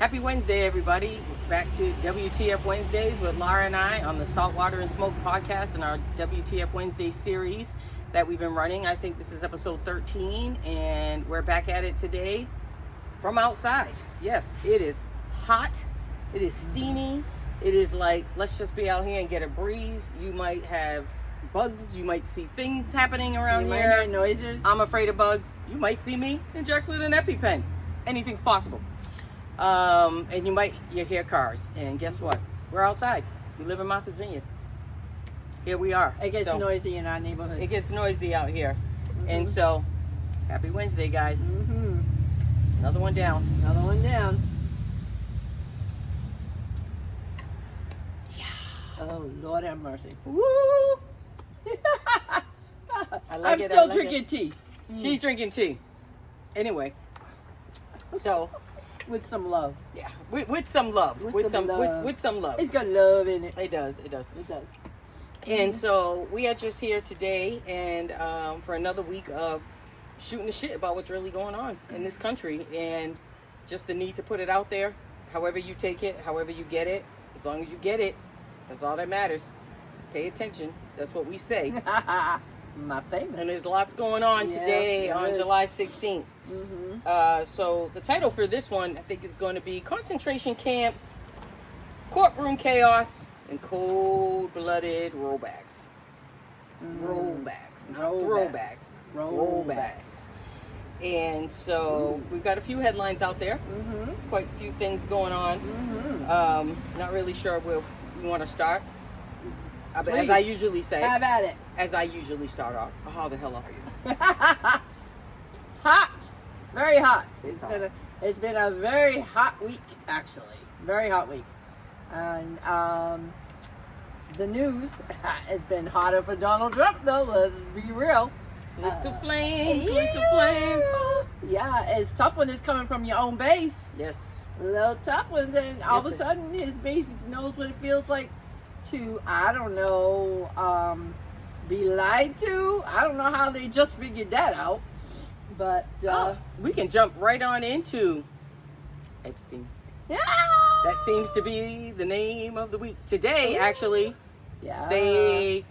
Happy Wednesday, everybody. Back to WTF Wednesdays with Laura and I on the Saltwater and Smoke podcast and our WTF Wednesday series that we've been running. I think this is episode 13, and we're back at it today from outside. Yes, it is hot. It is steamy. It is like, let's just be out here and get a breeze. You might have bugs. You might see things happening around here. You might hear noises. I'm afraid of bugs. You might see me inject with an EpiPen. Anything's possible. And you hear cars. And guess what? We're outside. We live in Martha's Vineyard. Here we are. It gets noisy in our neighborhood. It gets noisy out here. Mm-hmm. And so, happy Wednesday, guys. Mm-hmm. Another one down. Another one down. Yeah. Oh, Lord have mercy. Woo! I'm still drinking tea. She's drinking tea. Anyway. So, with some love. Yeah, with some love. With some love. It's got love in it. It does. And Mm-hmm. so we are just here today and for another week of shooting the shit about what's really going on in this country and just the need to put it out there. However you take it, however you get it, as long as you get it, that's all that matters. Pay attention. That's what we say. My favorite. And there's lots going on today on July 16th. Mm-hmm. So the title for this one, I think, is going to be Concentration Camps, Courtroom Chaos, and Cold-Blooded Rollbacks. Rollbacks, not throwbacks. Rollbacks. And so we've got a few headlines out there. Mm-hmm. Quite a few things going on. Mm-hmm. Not really sure where we want to start. Please. As I usually say. Have at it. As I usually start off. How the hell are you? Hot. Very hot. It's It's been a very hot week, actually. Very hot week. And the news has been hotter for Donald Trump, though. Let's be real. Lick the flames, lick the flames. Yeah, it's tough when it's coming from your own base. Yes. A little tough when then all of a sudden his base knows what it feels like to, I don't know, be lied to. I don't know how they just figured that out. But we can jump right on into Epstein. yeah, That seems to be the name of the week. Today, actually, they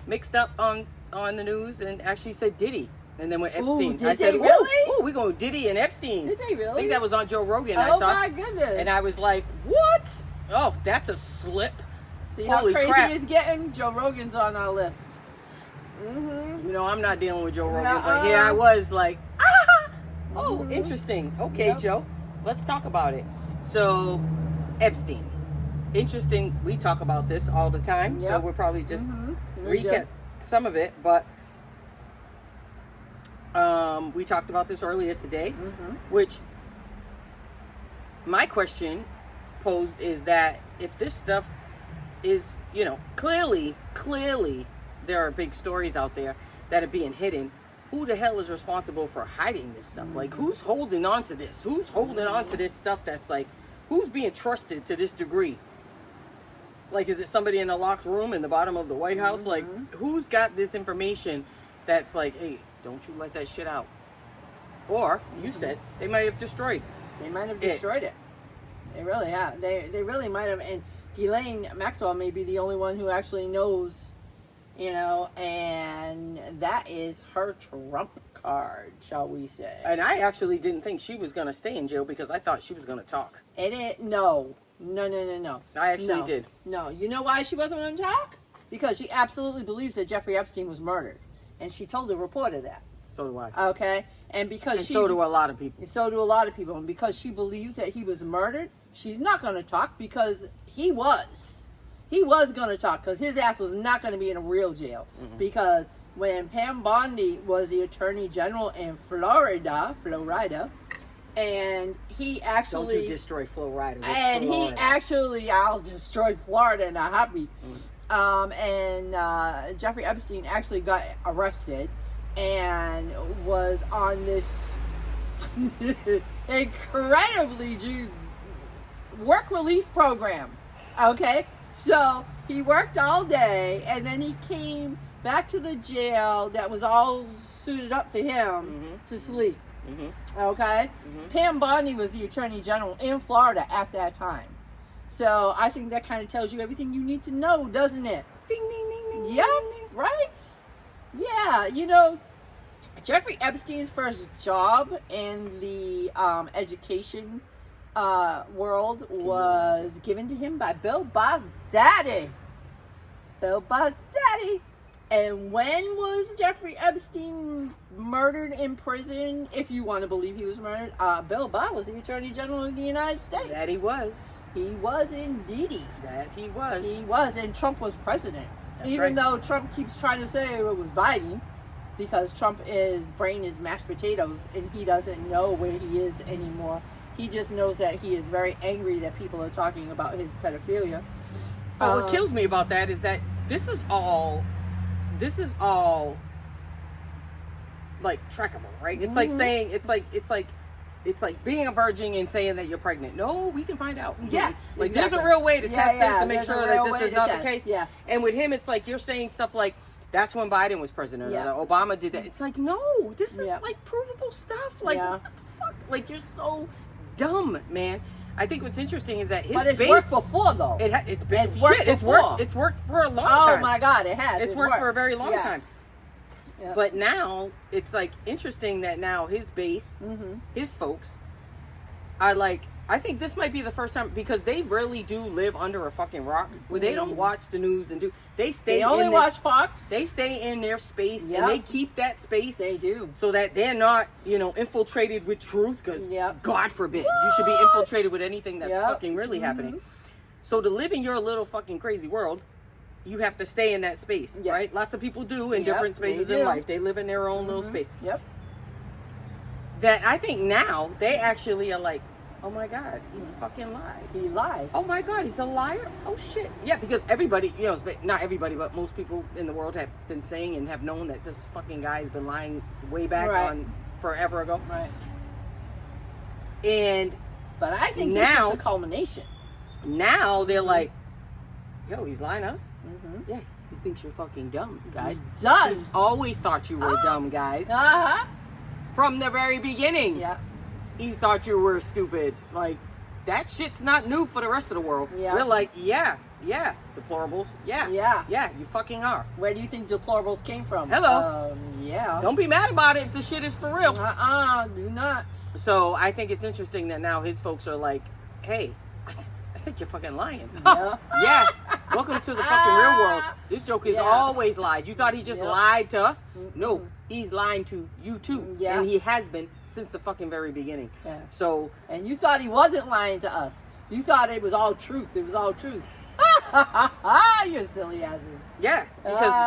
mixed up on the news and actually said Diddy. And then with Epstein. Did I said, they really? Oh, we're going Diddy and Epstein. Did they really? I think that was on Joe Rogan. I Oh saw. my goodness. And I was like, what? Oh, that's a slip. See Holy how crazy crap. it's getting? Joe Rogan's on our list. Mm-hmm. You know, I'm not dealing with Joe Rogan, Nuh-uh. but here I was like, ah! Oh, Mhm. interesting. Okay, Yep. Joe, let's talk about it. So, Epstein. Interesting. We talk about this all the time, so Yep. we'll probably just We recap do. some of it, but we talked about this earlier today, which my question posed is that if this stuff is, you know, clearly there are big stories out there that are being hidden, who the hell is responsible for hiding this stuff? Like, who's holding on to this? Who's holding on to this stuff that's like, who's being trusted to this degree? Like, is it somebody in a locked room in the bottom of the White House? Like, who's got this information that's like, hey, don't you let that shit out? Or, you said, they might have destroyed. They might have destroyed it. They really have. They really might have. And Ghislaine Maxwell may be the only one who actually knows, you know, and that is her trump card, shall we say. And I actually didn't think she was going to stay in jail because I thought she was going to talk. No. I actually did. No. You know why she wasn't going to talk? Because she absolutely believes that Jeffrey Epstein was murdered. And she told the reporter that. So do I. Okay? And because so do a lot of people. So do a lot of people. And because she believes that he was murdered, she's not going to talk because he was. He was going to talk because his ass was not going to be in a real jail. Because when Pam Bondi was the attorney general in Florida, and he actually... Don't you destroy Flo Rida. And he actually, I'll destroy Florida in a heartbeat. And Jeffrey Epstein actually got arrested and was on this incredibly work release program. Okay? So he worked all day and then he came back to the jail that was all suited up for him to sleep. Okay? Pam Bondi was the Attorney General in Florida at that time. So I think that kind of tells you everything you need to know, doesn't it? Ding, ding, ding, ding. Yep, right? Yeah, you know, Jeffrey Epstein's first job in the education world was given to him by Bill Barr's daddy. Bill Barr's daddy. And when was Jeffrey Epstein murdered in prison, if you want to believe he was murdered? Bill Barr was the Attorney General of the United States. That he was. He was indeedy. That he was. He was, and Trump was president. That's Even right. though Trump keeps trying to say it was Biden, because Trump's brain is mashed potatoes, and he doesn't know where he is anymore. He just knows that he is very angry that people are talking about his pedophilia. But what kills me about that is that this is all like trackable, right? It's like saying it's like being a virgin and saying that you're pregnant. No, we can find out. Yes, like exactly. there's a real way to test this to make there's a sure real that way this is to not test. the case. Yeah. And with him, it's like you're saying stuff like that's when Biden was president. Yeah. Or Obama did that. It's like no, this is Yeah. like provable stuff. Like Yeah. what the fuck? Like you're so dumb, man. I think what's interesting is that his But it's base, worked before, though. it's been It's worked shit. It's before. worked. It's worked for a long Oh time. my God, it has. It's worked for a very long Yeah. time. Yeah. But now it's like interesting that now his base, his folks, are like. I think this might be the first time because they really do live under a fucking rock where they don't watch the news and they stay. They only in watch Fox. They stay in their space Yep. and they keep that space. They do. So that they're not, infiltrated with truth because Yep. God forbid you should be infiltrated with anything that's Yep. fucking really happening. So to live in your little fucking crazy world, you have to stay in that space, Yes. right? Lots of people do in Yep, different spaces they in do. life. They live in their own little space. Yep. That I think now they actually are like, oh my God, he fucking lied. He lied. Oh my God, he's a liar? Oh shit. Yeah, because everybody, not everybody, but most people in the world have been saying and have known that this fucking guy has been lying way back Right. on forever ago. Right. And But I think now- this is the culmination. now they're like, yo, he's lying to us? Yeah, he thinks you're fucking dumb, guys. He does. He's always thought you were dumb, guys. Uh-huh. From the very beginning. Yeah. He thought you were stupid. Like, that shit's not new for the rest of the world. Yeah. We're like, yeah, deplorables. Yeah, you fucking are. Where do you think deplorables came from? Hello. Yeah. Don't be mad about it if the shit is for real. Do not. So I think it's interesting that now his folks are like, hey, I think you're fucking lying. Yeah. Yeah. Welcome to the fucking real world. This joke has Yeah. always lied. You thought he just Yep. lied to us? No, he's lying to you too. Yeah. And he has been since the fucking very beginning. Yeah. So And you thought he wasn't lying to us. You thought it was all truth. It was all truth. You're silly asses. yeah,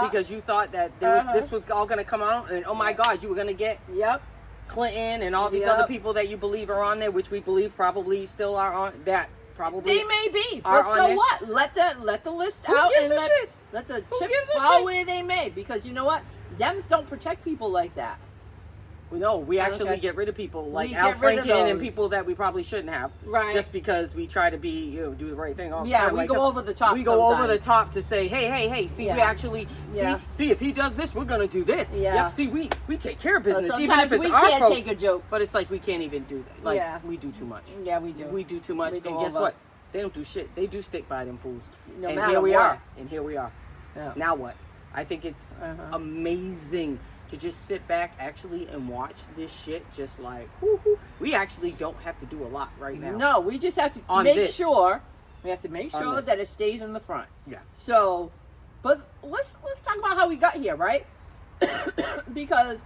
because you thought that this was all gonna come out and oh my God, you were gonna get Yep. Clinton and all these Yep. other people that you believe are on there, which we believe probably still are on that. Probably They may be, are but on so there. what? Let the list Who out gives and a let, shit? let the Who chips gives a fall shit? where they may. Because you know what? Dems don't protect people like that. No, we actually Okay. get rid of people like We Al get rid of Franken and those. people that we probably shouldn't have. Right. Just because we try to be, do the right thing all the Yeah, time. we Like, go over the top We go over the sometimes. top to say, hey, see, Yeah. we actually, Yeah. see, if he does this, we're going to do this. Yeah. Yep, see, we take care of business, even sometimes if it's we our can't folks. take a joke. But it's like we can't even do that. Like, Yeah. we do too much. Yeah, we do. We do too much. We And go guess over. what? They don't do shit. They do stick by them fools. No and matter here we what. are. And here we are. Yeah. Now what? I think it's amazing to just sit back actually and watch this shit just like, whoo. We actually don't have to do a lot right now. No, we just have to On make this. sure. We have to make On sure this. that it stays in the front. Yeah. So, but let's talk about how we got here, right? Because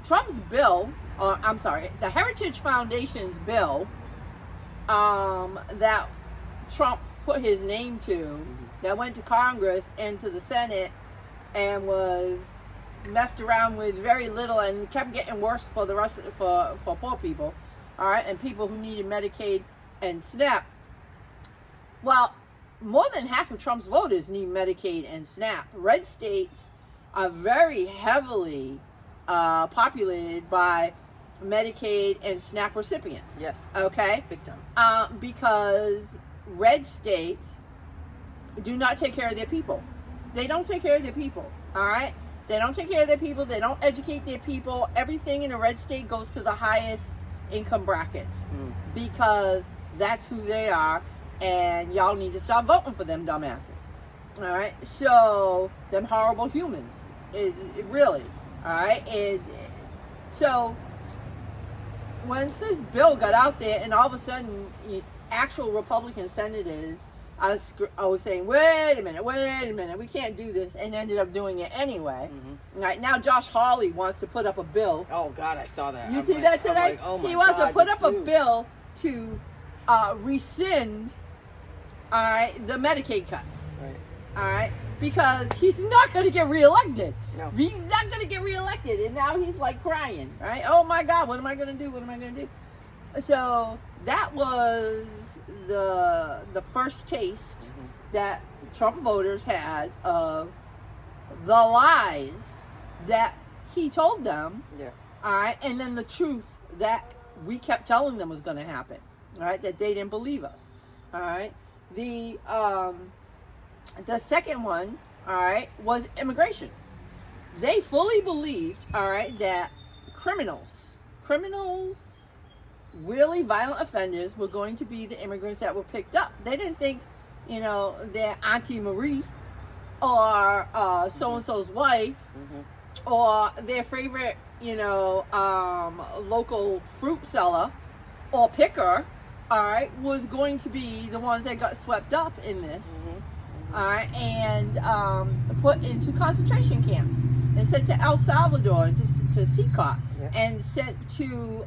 Trump's bill, or I'm sorry, the Heritage Foundation's bill, that Trump put his name to, that went to Congress and to the Senate, and was messed around with very little, and kept getting worse for the rest for poor people, all right, and people who needed Medicaid and SNAP. Well, more than half of Trump's voters need Medicaid and SNAP. Red states are very heavily populated by Medicaid and SNAP recipients. Yes. Okay? Big time. Because red states do not take care of their people. They don't take care of their people. All right? They don't take care of their people. They don't educate their people. Everything in a red state goes to the highest income brackets because that's who they are, and y'all need to stop voting for them dumbasses. All right, so them horrible humans is really all right. And so once this bill got out there, and all of a sudden, actual Republican senators, I was saying, wait a minute, we can't do this, and ended up doing it anyway. Right now, Josh Hawley wants to put up a bill. Oh God, I saw that. You see that today? Like, oh my he wants God, to put up a dude. bill to rescind, all right, the Medicaid cuts. Right. All right, because he's not going to get reelected. No. He's not going to get reelected, and now he's like crying, right? Oh my God, what am I going to do? What am I going to do? So that was the first taste that Trump voters had of the lies that he told them. Yeah. All right, and then the truth that we kept telling them was going to happen. All right, that they didn't believe us. All right, the second one, all right, was immigration. They fully believed, all right, that criminals, really violent offenders were going to be the immigrants that were picked up. They didn't think, that Auntie Marie or so-and-so's wife or their favorite, local fruit seller or picker, all right, was going to be the ones that got swept up in this, all right, and put into concentration camps and sent to El Salvador and to CECOT and sent to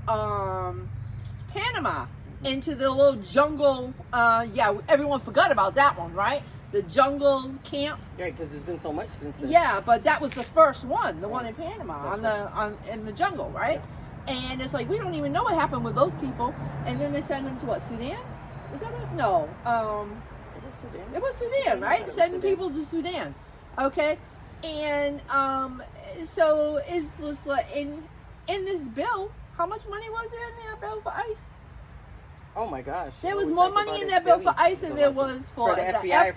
Panama into the little jungle. Everyone forgot about that one, right? The jungle camp. Right, because there's been so much since then. Yeah, but that was the first one, the one in That's Panama, in the jungle, right? And it's like we don't even know what happened with those people. And then they send them to what? Sudan? Is that it? No. It was Sudan. It was Sudan, right? Sending people to Sudan. Okay, and so it's just like in this bill, how much money was there in that bill for ICE? Oh my gosh. There was more money in that bill for ICE than there was for the the FBI,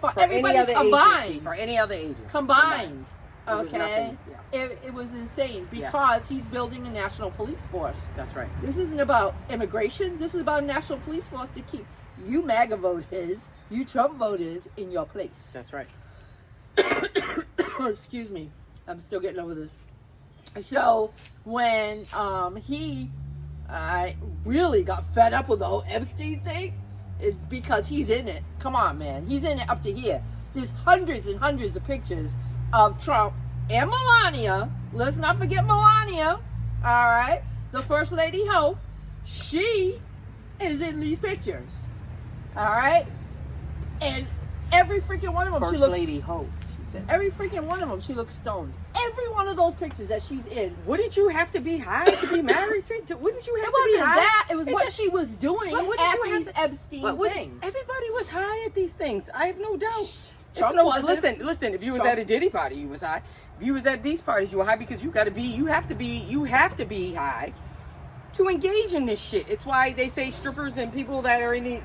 for any everybody other combined. agency, for any other agency Combined. It was Okay, nothing, it was insane because he's building a national police force. That's right. This isn't about immigration. This is about a national police force to keep you MAGA voters, you Trump voters in your place. That's right. Excuse me. I'm still getting over this. So when he really got fed up with the whole Epstein thing, it's because he's in it. Come on, man. He's in it up to here. There's hundreds and hundreds of pictures of Trump and Melania. Let's not forget Melania. All right. The First Lady Hope. She is in these pictures. All right. And every freaking one of them, First she looks... Lady Hope, she said. Every freaking one of them, she looks stoned. Every one of those pictures that she's in. Wouldn't you have to be high to be married to? Wouldn't you have It to be wasn't high? that. It was what she was doing But wouldn't at you have these to- Epstein things. Everybody was high at these things. I have no doubt. Trump It's no, wasn't. listen. If you was Trump- at a Diddy party, you was high. If you was at these parties, you were high because you have to be high to engage in this shit. It's why they say strippers and people that are in the,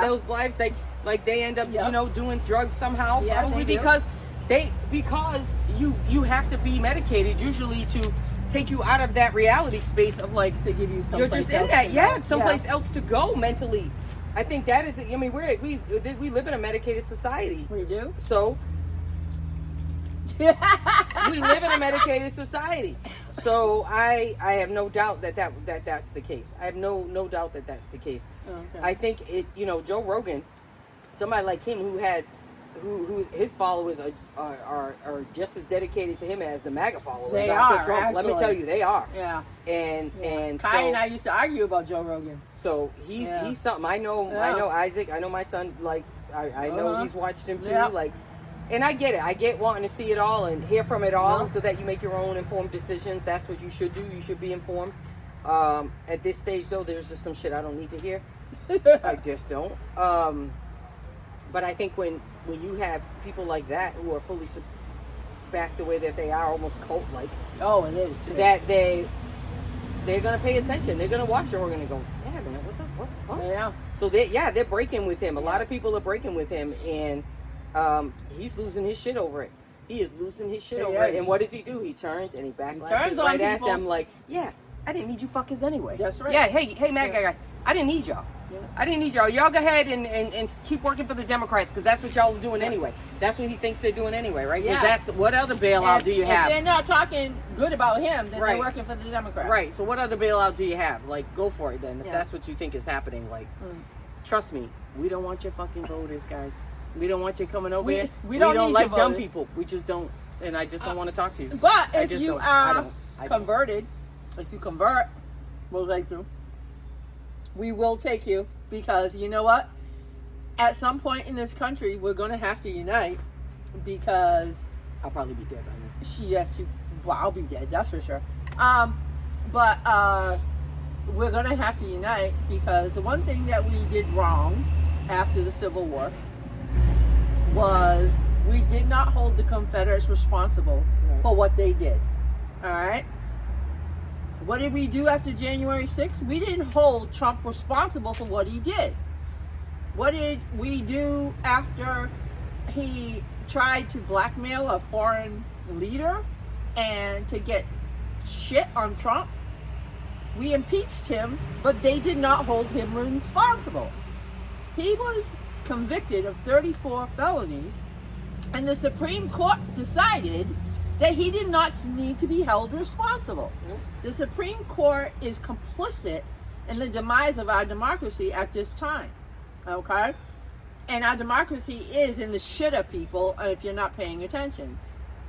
those lives, they end up, doing drugs somehow. Yeah, Probably they do. because you have to be medicated usually to take you out of that reality space of like To give you you're just in someplace that, else to go. someplace else to go mentally. I think that is. I mean, we live in a medicated society. We do? So we live in a medicated society. So I have no doubt that's the case. I have no doubt that that's the case. Okay. I think Joe Rogan, somebody like him who's his followers are just as dedicated to him as the MAGA followers They are to are, Trump. Let me actually. tell you, they are. Yeah. And Kai so, and I used to argue about Joe Rogan. so he's something. I know Isaac. I know my son. Like I know he's watched him too. Yeah. Like, and I get it. I get wanting to see it all and hear from it all, so that you make your own informed decisions. That's what you should do. You should be informed. At this stage, though, there's just some shit I don't need to hear. I just don't. But I think when you have people like that who are fully back the way that they are, almost cult-like. Oh, it is. Too. That they're gonna pay attention. They're gonna watch Joe Rogan and go, yeah, man, what the fuck? Yeah. So they're breaking with him. A lot of people are breaking with him, and he's losing his shit over it. He is losing his shit He over it. is. And what does he do? He turns and he backlashes turns on right at people. them like, yeah, I didn't need you fuckers anyway. That's right. Yeah, hey, mad Yeah. guy, I didn't need y'all. Yeah. I didn't need y'all. Y'all go ahead and keep working for the Democrats because that's what y'all are doing anyway. That's what he thinks they're doing anyway, right? Because Yeah. that's what other bailout do you have? If they're not talking good about him, then Right. they're working for the Democrats. Right. So what other bailout do you have? Like, go for it then. If Yeah. that's what you think is happening, like, trust me, we don't want your fucking voters, guys. We don't want you coming over here. We don't need like your dumb voters. people. We just don't, and I just don't want to talk to you. But I if just you don't. I are don't. converted, if you convert, we'll take you. We will take you because you know what? At some point in this country, we're going to have to unite because I'll probably be dead by then. well, I'll be dead, that's for sure. But we're going to have to unite because the one thing that we did wrong after the Civil War was we did not hold the Confederates responsible for what they did. All right? What did we do after January 6th? We didn't hold Trump responsible for what he did. What did we do after he tried to blackmail a foreign leader and to get shit on Trump? We impeached him, but they did not hold him responsible. He was convicted of 34 felonies, and the Supreme Court decided that he did not need to be held responsible. The Supreme Court is complicit in the demise of our democracy at this time. Okay? And our democracy is in the shitter, people, if you're not paying attention.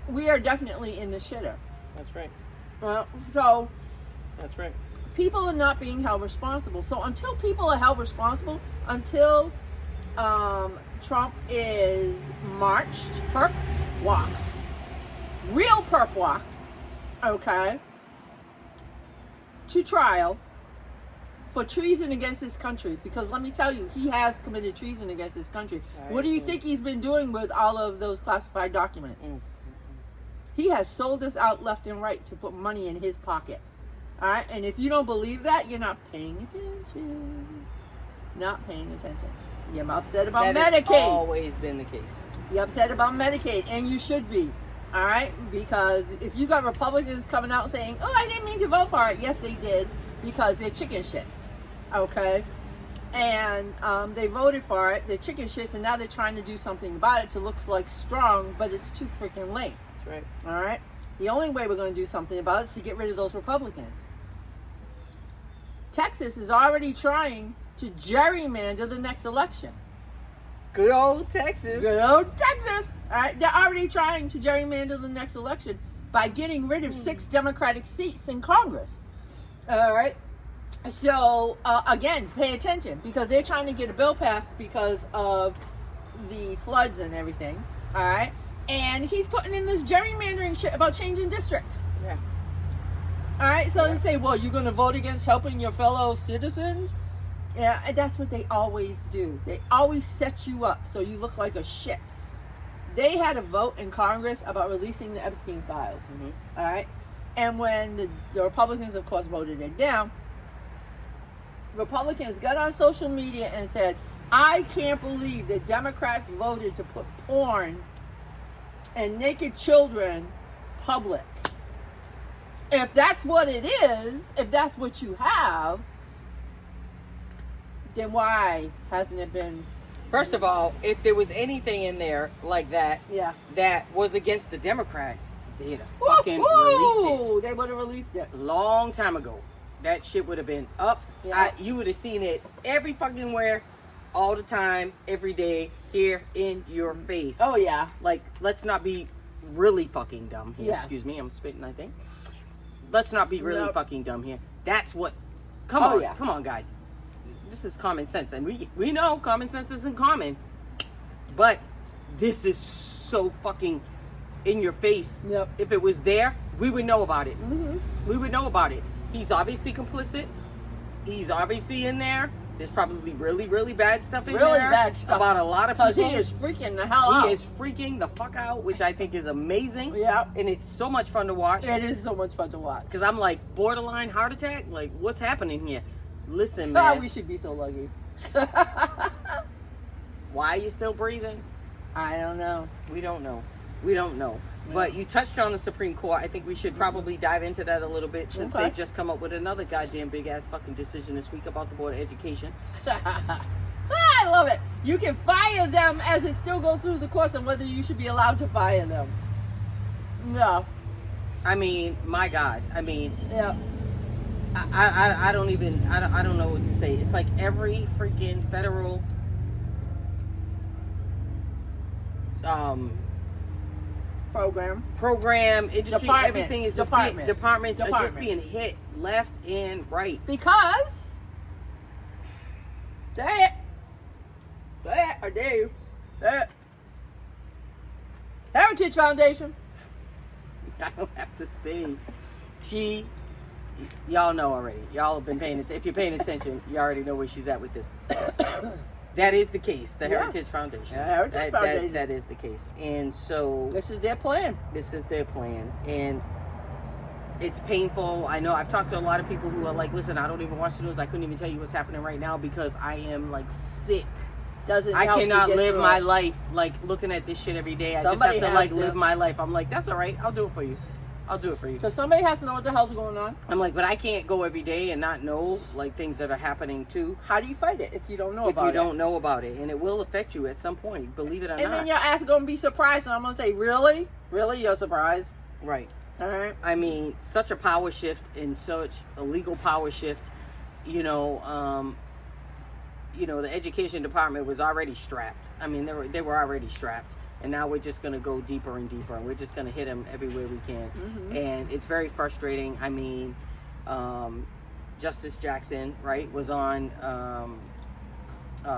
We are definitely in the shitter. That's right. So That's right. people are not being held responsible. So until people are held responsible, until Trump is marched, perp walked, real perp walked, okay, to trial for treason against this country, because let me tell you, he has committed treason against this country. What do you think he's been doing with all of those classified documents? He has sold us out left and right to put money in his pocket. All right, and if you don't believe that, you're not paying attention. Not paying attention. You're upset about That has Medicaid. always been the case. You're upset about Medicaid, and you should be. All right, because if you got Republicans coming out saying, "Oh, I didn't mean to vote for it," yes, they did, because they're chicken shits. Okay, and they voted for it. They're chicken shits, and now they're trying to do something about it to look like strong, but it's too freaking late. That's right. All right, the only way we're going to do something about it is to get rid of those Republicans. Texas is already trying to gerrymander the next election. Good old Texas. Good old Texas. All right, they're already trying to gerrymander the next election by getting rid of 6 Democratic seats in Congress. All right. So again, pay attention, because they're trying to get a bill passed because of the floods and everything. All right, and he's putting in this gerrymandering shit about changing districts. Yeah. All right, so they say, well, you're going to vote against helping your fellow citizens? Yeah, and that's what they always do. They always set you up so you look like a shit. They had a vote in Congress about releasing the Epstein files. All right, and when the Republicans, of course, voted it down, Republicans got on social media and said, I can't believe that Democrats voted to put porn and naked children public. If that's what it is, if that's what you have, then why hasn't it been? First of all, if there was anything in there like that that was against the Democrats, they'd have fucking released it. They would have released it. Long time ago. That shit would have been up. Yeah. You would have seen it every fucking where, all the time, every day, here in your face. Oh, yeah. Like, let's not be really fucking dumb here. Yeah. Excuse me, I'm spitting, I think. Let's not be really Nope. fucking dumb here. That's what... Come Oh, on. yeah. Come on, guys. This is common sense. And we know common sense isn't common. But this is so fucking in your face. Yep. If it was there, we would know about it. Mm-hmm. We would know about it. He's obviously complicit. He's obviously in there. There's probably really, really bad stuff in there. Really bad stuff. About a lot of people. Because he is freaking the hell out. He is freaking the fuck out, which I think is amazing. Yeah. And it's so much fun to watch. It is so much fun to watch. Because I'm like, borderline heart attack? Like, what's happening here? Listen, man. We should be so lucky. Why are you still breathing? I don't know. We don't know. We don't know. But you touched on the Supreme Court. I think we should probably dive into that a little bit since they've just come up with another goddamn big-ass fucking decision this week about the Board of Education. I love it. You can fire them as it still goes through the course on whether you should be allowed to fire them. No. I mean, my God. I mean, yeah. I don't even, I don't know what to say. It's like every freaking federal program, industry, department, everything is just departments are just being hit left and right. Because, say it, I dare you, say it. Heritage Foundation. I don't have to say. Y'all know already. Y'all have been paying attention. If you're paying attention, you already know where she's at with this. That is the case. The Heritage Foundation. Foundation. That is the case. And so... This is their plan. And it's painful. I know I've talked to a lot of people who are like, listen, I don't even watch the news. I couldn't even tell you what's happening right now because I am like sick. I cannot live my life like looking at this shit every day. I just have to like live my life. I'm like, that's all right. I'll do it for you. Because somebody has to know what the hell's going on. I'm like, but I can't go every day and not know like things that are happening too. How do you fight it if you don't know about it? If you don't know about it. And it will affect you at some point, believe it or not. And then your ass is going to be surprised. And I'm going to say, really? Really? You're surprised? Right. All right. I mean, such a power shift and such a legal power shift. You know, the education department was already strapped. I mean, they were already strapped. And now we're just going to go deeper and deeper. And we're just going to hit them everywhere we can. Mm-hmm. And it's very frustrating. I mean, Justice Jackson, right, was on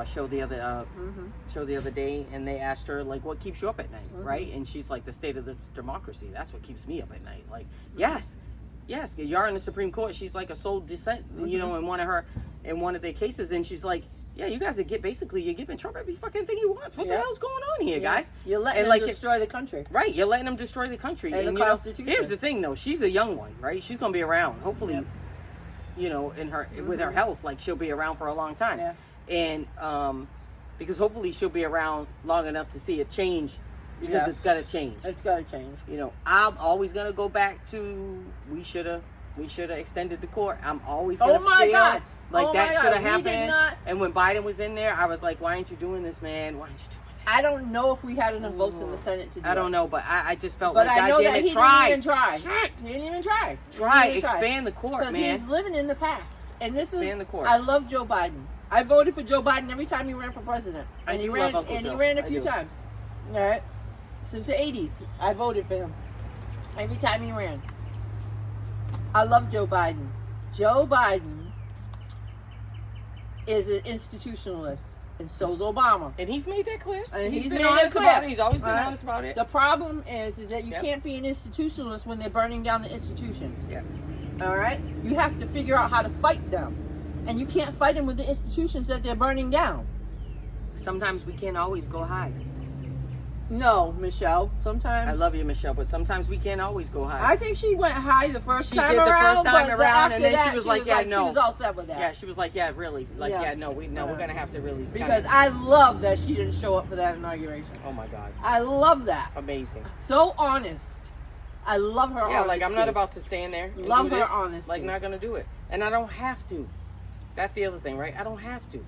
show the other day. And they asked her, like, what keeps you up at night, right? And she's like, the state of this democracy. That's what keeps me up at night. Like, yes, you're in the Supreme Court. She's like a sole dissent, you know, in one of their cases. And she's like, yeah, you guys you're giving Trump every fucking thing he wants. What the hell's going on here, guys? You're letting them destroy the country. Right, you're letting them destroy the country. And the Constitution. Here's the thing, though. She's a young one, right? She's going to be around. Hopefully, you know, with her health, like, she'll be around for a long time. Yeah. And because hopefully she'll be around long enough to see it change because it's got to change. It's got to change. You know, I'm always going to go back to we should have extended the court. I'm always going to God. Like that should have happened. And when Biden was in there, I was like, why aren't you doing this, man? Why aren't you doing that? I don't know if we had enough votes in the Senate to do it. I don't know, but I just felt but like, I know God damn that it, he didn't even try. Expand the court, man. Because he's living in the past. And this expand the court. I love Joe Biden. I voted for Joe Biden every time he ran for president. And he ran a few times. All right? Since the 80s, I voted for him. Every time he ran. I love Joe Biden. Joe Biden is an institutionalist, and so's Obama. And he's made that clear. And he's been made honest it clear. About it. He's always been honest about it. The problem is that you can't be an institutionalist when they're burning down the institutions. Yeah. All right? You have to figure out how to fight them. And you can't fight them with the institutions that they're burning down. Sometimes we can't always go high. No, Michelle. Sometimes. I love you, Michelle, but sometimes we can't always go high. I think she went high the first time around. She did the first time around, and then that, she was like, yeah, no. She was all set with that. Yeah, she was like, yeah, really. Like, we're going to have to really. Because I love that she didn't show up for that inauguration. Oh, my God. I love that. Amazing. So honest. I love her honesty. Yeah, like, I'm not about to stand there and love do her this. honesty. Like, not going to do it. And I don't have to. That's the other thing, right? I don't have to.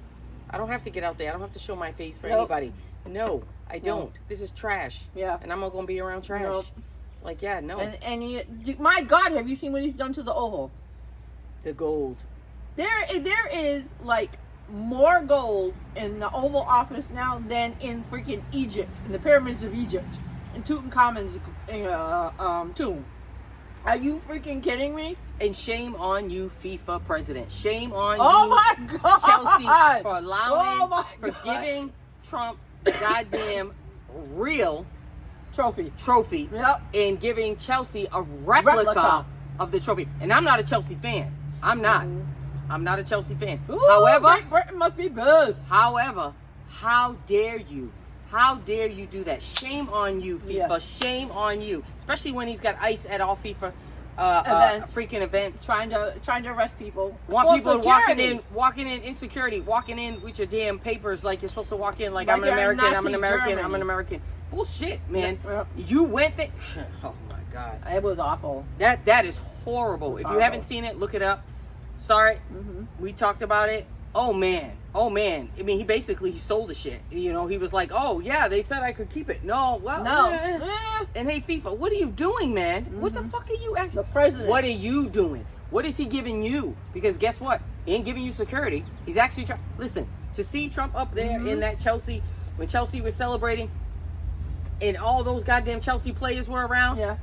I don't have to get out there. I don't have to show my face for anybody. No, I don't. This is trash. Yeah. And I'm not going to be around trash. Nope. Like, yeah, no. And my God, have you seen what he's done to the Oval? The gold. There is, like, more gold in the Oval Office now than in freaking Egypt, in the pyramids of Egypt, in Tutankhamun's tomb. Are you freaking kidding me? And shame on you, FIFA president. Shame on you, my God. Chelsea, for allowing, for giving Trump the goddamn real trophy, and giving Chelsea a replica of the trophy. And I'm not a Chelsea fan. I'm not. I'm not a Chelsea fan. Ooh, however, Britain must be best. However, how dare you? How dare you do that? Shame on you, FIFA. Yeah. Shame on you. Especially when he's got ICE at all FIFA freaking events. Trying to arrest people. Want people walking in insecurity, walking in with your damn papers like you're supposed to walk in like I'm an American, I'm an American, Germany. I'm an American. Bullshit, man. Yeah. You went there. Oh my God. It was awful. That is horrible. If horrible. you haven't seen it, look it up. Sorry, we talked about it. Oh man. I mean, he sold the shit. You know, he was like, "Oh yeah, they said I could keep it." No, well, No. And hey, FIFA, what are you doing, man? What the fuck are you actually? The president. What are you doing? What is he giving you? Because guess what? He ain't giving you security. He's actually trying. Listen, to see Trump up there in that Chelsea, when Chelsea was celebrating, and all those goddamn Chelsea players were around. Yeah.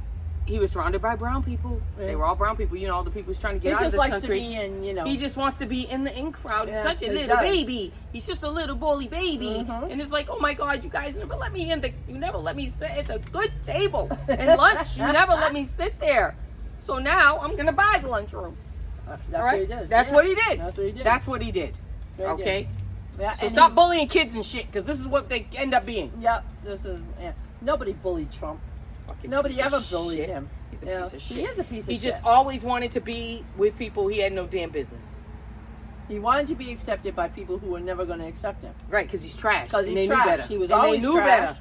He was surrounded by brown people. Yeah. They were all brown people. You know, all the people who's trying to get out of this country. He just likes to be in, He just wants to be in the in crowd. He's Yeah, such a he little does. baby. He's just a little bully baby. And it's like, oh my God, you guys never let me you never let me sit at the good table. And lunch, you never let me sit there. So now I'm going to buy the lunchroom. That's All right? what he does. That's what he did. That's what he did. That's what he did. Very Okay? good. Yeah, So and stop bullying kids and shit, because this is what they end up being. Yep. Nobody bullied Trump. Fucking Nobody piece of ever bullied shit. him. He's a You know, piece of shit. He is a piece of shit. He just always wanted to be with people he had no damn business. He wanted to be accepted by people who were never going to accept him. Right, because he's trash. Because And he's they trash. knew better. He was And always they knew trash. better.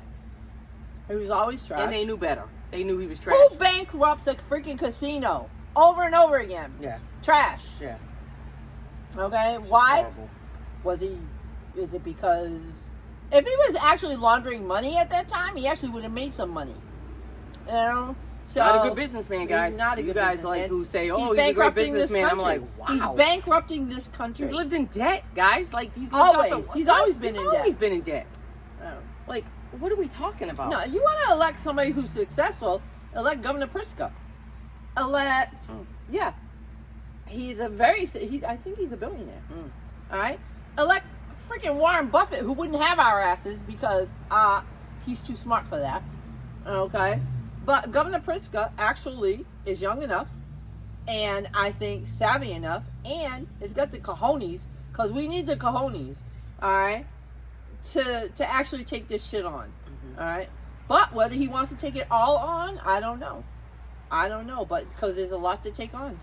He was always trash. And they knew better. They knew he was trash. Who bankrupts a freaking casino over and over again? Yeah. Trash. Yeah. Okay? Why? Horrible. Is it because if he was actually laundering money at that time, he actually would have made some money. You know? So Not a good businessman, guys. He's not a you good guys businessman. like who say, He's "Oh, he's a great bankrupting this businessman." I'm country. like, wow. He's bankrupting this country. He's lived in debt, guys. Like he's lived Always. off the- He's always been in debt. always been in debt. Oh. Like, what are we talking about? No, you want to elect somebody who's successful, elect Governor Pritzker. Elect, yeah. I think he's a billionaire. All right? Elect freaking Warren Buffett, who wouldn't have our asses because he's too smart for that. Okay? But Governor Pritzker actually is young enough and I think savvy enough and has got the cojones, because we need the cojones, all right, to actually take this shit on. All right? But whether he wants to take it all on, I don't know. But because there's a lot to take on.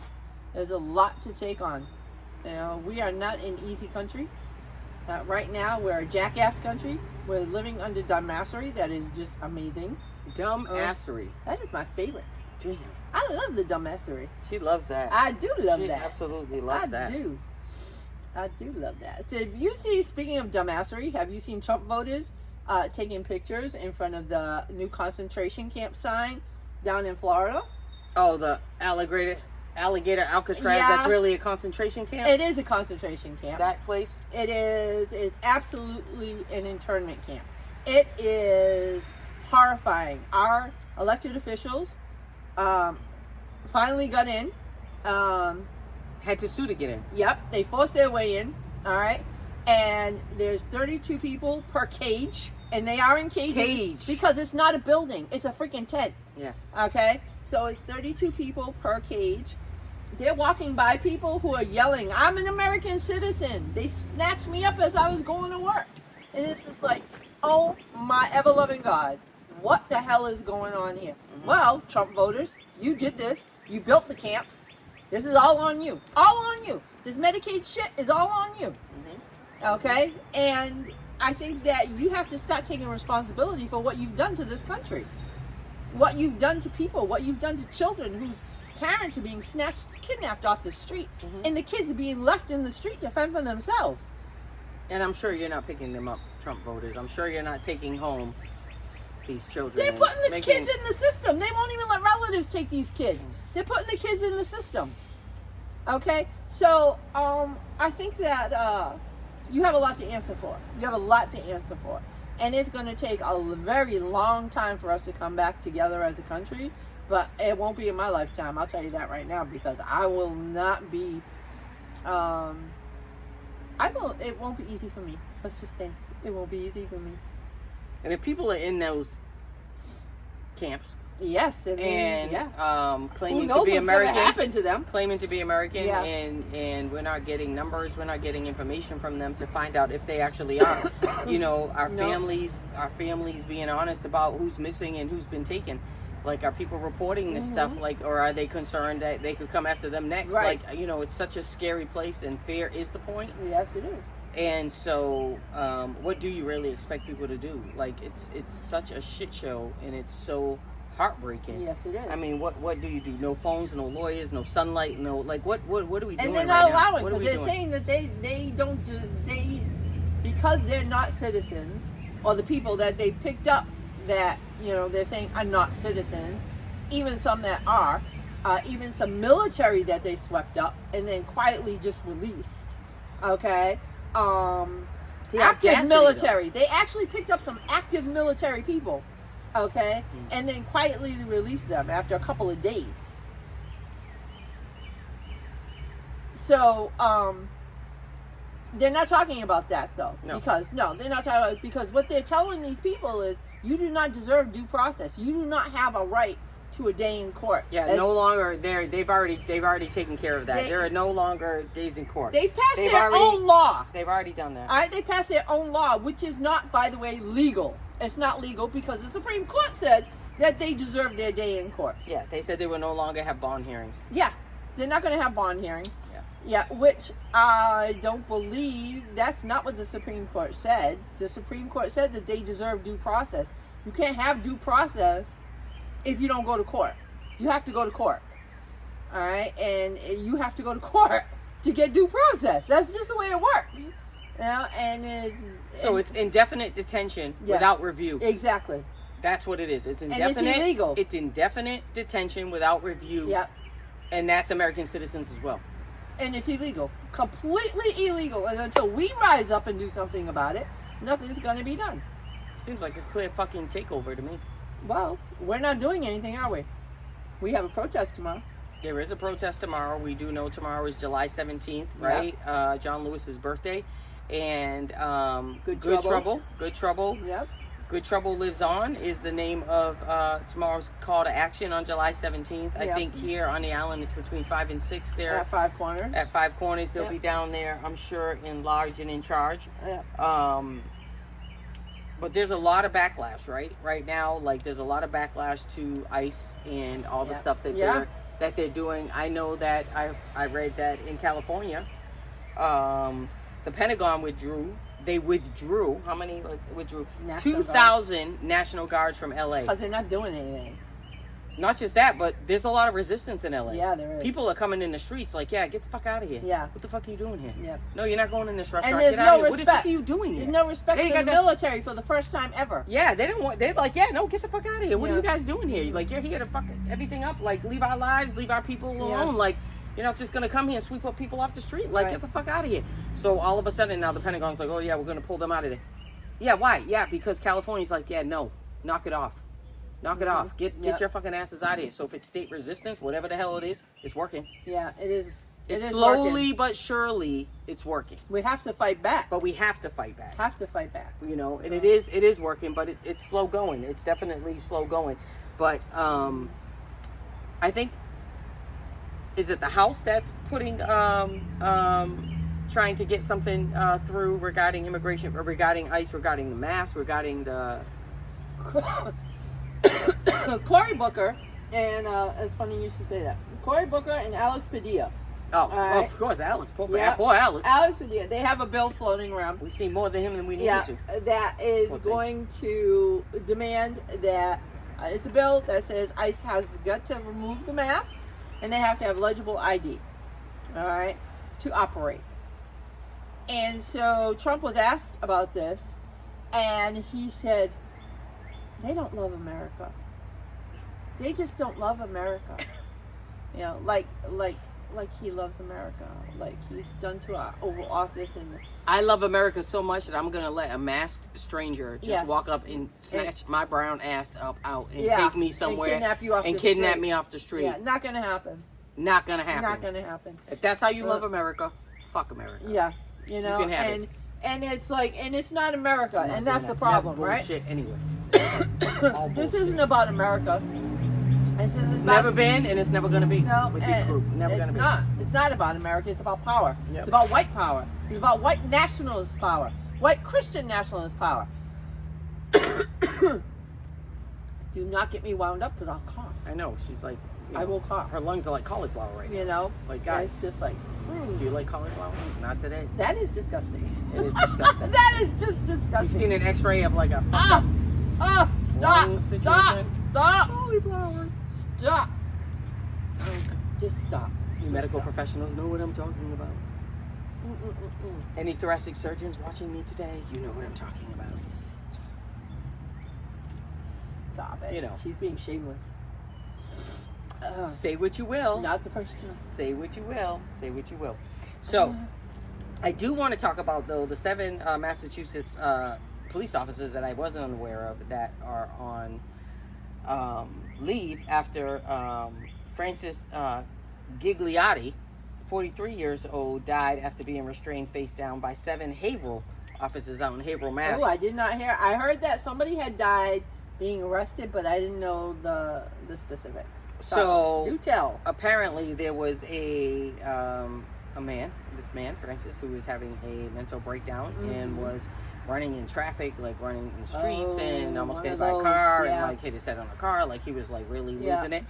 There's a lot to take on. You know, we are not an easy country. Right now, we're a jackass country. We're living under dumbassery. That is just amazing. Dumbassery. That is my favorite. Damn. I love the dumbassery. She loves that. I do love she that. absolutely loves that. I do love that. So if you see, speaking of dumbassery, have you seen Trump voters taking pictures in front of the new concentration camp sign down in Florida? Oh, the Alligator Alcatraz. Yeah. That's really a concentration camp. It is a concentration camp. That place. It is. It's absolutely an internment camp. It is horrifying. Our elected officials finally got in. Had to sue to get in. Yep, they forced their way in. All right, and there's 32 people per cage, and they are in cages because it's not a building; it's a freaking tent. Yeah. Okay, so it's 32 people per cage. They're walking by people who are yelling, "I'm an American citizen." They snatched me up as I was going to work, and it's just like, oh my ever-loving God, what the hell is going on here? Well, Trump voters, you did this. You built the camps. This is all on you. All on you. This Medicaid shit is all on you. Okay? And I think that you have to start taking responsibility for what you've done to this country. What you've done to people. What you've done to children whose parents are being kidnapped off the street. And the kids are being left in the street to fend for themselves. And I'm sure you're not picking them up, Trump voters. I'm sure you're not taking home these children. They're putting the kids in the system. They won't even let relatives take these kids. They're putting the kids in the system. Okay? So, I think that you have a lot to answer for. You have a lot to answer for. And it's going to take a very long time for us to come back together as a country. But it won't be in my lifetime. I'll tell you that right now. Because I will not be... it won't be easy for me. Let's just say. It won't be easy for me. And if people are in those camps, yes, I mean, and claiming who knows to be what's American, gonna happen to them? Claiming to be American, Yeah. and we're not getting numbers, we're not getting information from them to find out if they actually are. You know, our families being honest about who's missing and who's been taken. Like, are people reporting this stuff? Like, or are they concerned that they could come after them next? Right. Like, you know, it's such a scary place, and fear is the point. Yes, it is. And so, what do you really expect people to do? Like, it's such a shit show, and it's so heartbreaking. Yes, it is. I mean, what do you do? No phones, no lawyers, no sunlight, no, like, what are we doing? And they're right not now? allowing, What are because we they're doing? saying that because they're not citizens, or the people that they picked up that, they're saying are not citizens, even some that are, even some military that they swept up and then quietly just released. Okay? Active military. They actually picked up some active military people. Okay? And then quietly released them after a couple of days. So, they're not talking about that, though. No. They're not talking about it, because what they're telling these people is, you do not deserve due process. You do not have a right to a day in court. Yeah, no longer they've already taken care of that. There are no longer days in court. They've passed their own law. They've already done that. All right, they passed their own law, which is not, by the way, legal. It's not legal because the Supreme Court said that they deserve their day in court. Yeah, they said they would no longer have bond hearings. Yeah, they're not going to have bond hearings. Yeah, which I don't believe, that's not what the Supreme Court said. The Supreme Court said that they deserve due process. You can't have due process if you don't go to court. You have to go to court. All right? And you have to go to court to get due process. That's just the way it works. It's indefinite detention without review. Exactly. That's what it is. It's indefinite. And it's illegal. It's indefinite detention without review. Yep. And that's American citizens as well. And it's illegal. Completely illegal. And until we rise up and do something about it, nothing's going to be done. Seems like a clear fucking takeover to me. Well, we're not doing anything, are we? We have a protest tomorrow. There is a protest tomorrow. We do know tomorrow is July 17th, right? Yep. John Lewis's birthday. And Good Trouble. Good Trouble. Yep. Good Trouble Lives On is the name of tomorrow's call to action on July 17th. I think here on the island it's between 5 and 6 there. At Five Corners. At Five Corners. They'll be down there, I'm sure, in large and in charge. Yeah. But there's a lot of backlash, right now. Like, there's a lot of backlash to ICE and all the stuff that they're doing. I know that I read that in California, the Pentagon withdrew. They withdrew. How many withdrew? 2,000 National Guards from LA. Because they're not doing anything. Not just that, but there's a lot of resistance in LA. Yeah, there is. People are coming in the streets like, get the fuck out of here. Yeah. What the fuck are you doing here? Yeah. No, you're not going in this restaurant. And there's Get out no of here. respect. What the fuck are you doing here? There's no respect for the military for the first time ever. Yeah, they're like, no, get the fuck out of here. What are you guys doing here? Like, you're here to fuck everything up. Like, leave our lives, leave our people alone. Like, you're not just going to come here and sweep up people off the street. Like, get the fuck out of here. So all of a sudden now the Pentagon's like, oh yeah, we're going to pull them out of there. Yeah, why? Yeah, because California's like, no, knock it off. Knock it off. Get your fucking asses out of here. So if it's state resistance, whatever the hell it is, it's working. Yeah, it is. It's slowly but surely, it's working. We have to fight back. But we have to fight back. And it is working, but it's slow going. It's definitely slow going. But I think, is it the House that's putting trying to get something through regarding immigration, regarding ICE, regarding the mask, regarding the Cory Booker, and it's funny you should say that. Cory Booker and Alex Padilla. Oh, of course, Alex. Poor Alex. Alex Padilla. They have a bill floating around. We've seen more than him than we needed to. That is going to demand that it's a bill that says ICE has got to remove the masks and they have to have legible ID, all right, to operate. And so Trump was asked about this, and he said, they don't love America. They just don't love America. You know, like he loves America. Like he's done to our Oval Office. And I love America so much that I'm going to let a masked stranger just walk up and snatch my brown ass up out and take me somewhere and kidnap me off the street. Yeah, not going to happen. Not going to happen. Not going to happen. If that's how you love America, fuck America. Yeah. You know, and it's like, and it's not America, and that's the problem, that's bullshit anyway. This isn't about America. It's never been, and it's never going to be. No, with this group. Never going to be. It's not about America. It's about power. Yep. It's about white power. It's about white nationalist power. White Christian nationalist power. Do not get me wound up because I'll cough. I know. She's like I will cough. Her lungs are like cauliflower right now. You know? Like, guys. It's just like, Do you like cauliflower? Not today. That is disgusting. It is disgusting. That is just disgusting. You've seen an x-ray of like a Stop! lung Stop! situation? Stop! Cauliflowers. Stop! Just stop. You Just medical stop. professionals know what I'm talking about. Any thoracic surgeons watching me today, you know what I'm talking about. Stop it. You know. She's being shameless. Say what you will. Not the first time. Say what you will. Say what you will. So, I do want to talk about, though, the 7 Massachusetts police officers that I wasn't unaware of that are on leave after Francis Gigliotti, 43 years old, died after being restrained face down by 7 Haverhill officers out in Haverhill, Mass. Oh, I did not hear. I heard that somebody had died being arrested, but I didn't know the specifics. So, do tell. Apparently, there was a man, this man, Francis, who was having a mental breakdown and was running in traffic, like running in the streets and almost hit by a car and like hit his head on a car, like he was like really losing it.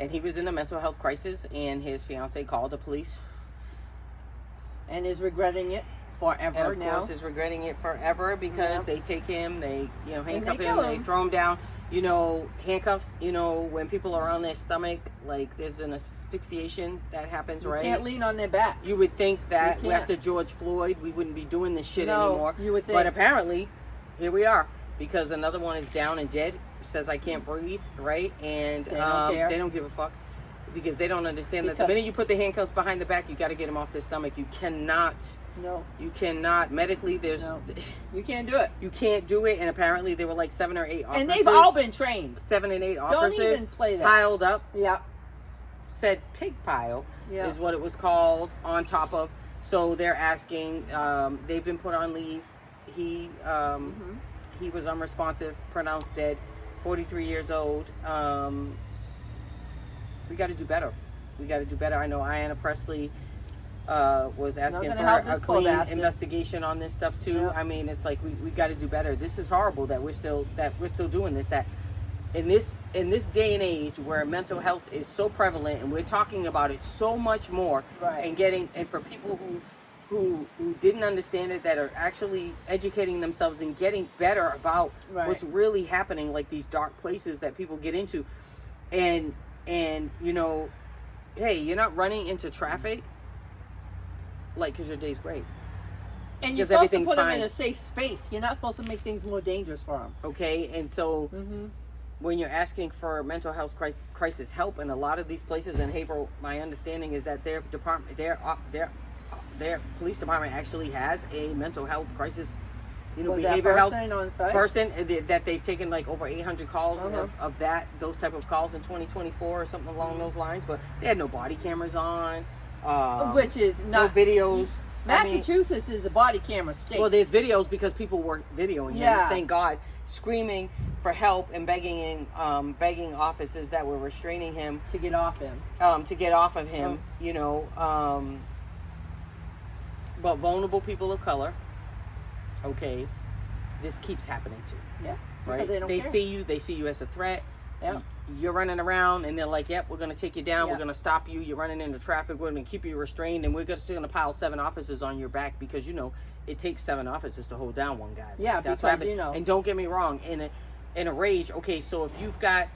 And he was in a mental health crisis, and his fiance called the police. And is regretting it forever now. And of course is regretting it forever because they take him, they handcuff him, they throw him down. Handcuffs, when people are on their stomach, like there's an asphyxiation that happens, right? You can't lean on their back. You would think that after George Floyd, we wouldn't be doing this shit anymore. You would think. But apparently, here we are. Because another one is down and dead, says I can't breathe, right? And they don't care. They don't give a fuck. Because they don't understand that the minute you put the handcuffs behind the back, you got to get them off their stomach. You cannot. No. You cannot. Medically, there's. No. You can't do it. You can't do it. And apparently, there were like 7 or 8 officers. And they've all been trained. 7 and 8 officers. Don't even play that. Piled up. Yeah. Said pig pile is what it was called on top of. So they're asking. They've been put on leave. He was unresponsive, pronounced dead, 43 years old. We got to do better. We got to do better. I know Ayanna Presley was asking for a clean investigation on this stuff too. Yep. I mean, it's like we got to do better. This is horrible that we're still doing this. That in this day and age where mental health is so prevalent and we're talking about it so much more, right. and for people who didn't understand it, that are actually educating themselves and getting better about what's really happening, like these dark places that people get into, and hey, you're not running into traffic like because your day's great, and you're supposed to put them in a safe space. You're not supposed to make things more dangerous for them. Okay, and so when you're asking for mental health crisis help in a lot of these places in Haverhill, my understanding is that their department, their police department actually has a mental health crisis, behavioral health person that they've taken like over 800 calls of those type of calls in 2024 or something along those lines. But they had no body cameras on, which is not no videos. Massachusetts is a body camera state. Well, there's videos because people were videoing him. Thank God, screaming for help and begging officers that were restraining him to get off him. But vulnerable people of color, okay, this keeps happening too. Yeah, right. They see you as a threat. Yeah. You're running around, and they're like, "Yep, we're gonna take you down. We're gonna stop you. You're running into traffic. We're gonna keep you restrained, and we're still gonna pile 7 officers on your back because it takes 7 officers to hold down one guy. Yeah, that's because what happened. And don't get me wrong, in a rage. Okay, so if you've got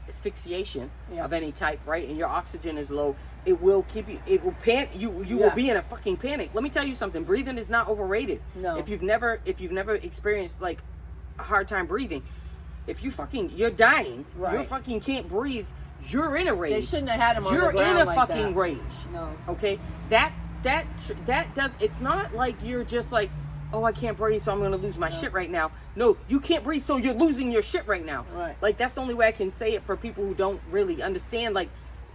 asphyxiation of any type, right, and your oxygen is low, it will keep you. It will you will be in a fucking panic. Let me tell you something. Breathing is not overrated. No. If you've never experienced like a hard time breathing, if you're dying, you fucking can't breathe. You're in a rage. They shouldn't have had him on the ground. You're in a like fucking that. rage. No. Okay. That does. It's not like you're just like, oh, I can't breathe, so I'm going to lose my shit right now. No, you can't breathe, so you're losing your shit right now. Right. Like, that's the only way I can say it for people who don't really understand, like,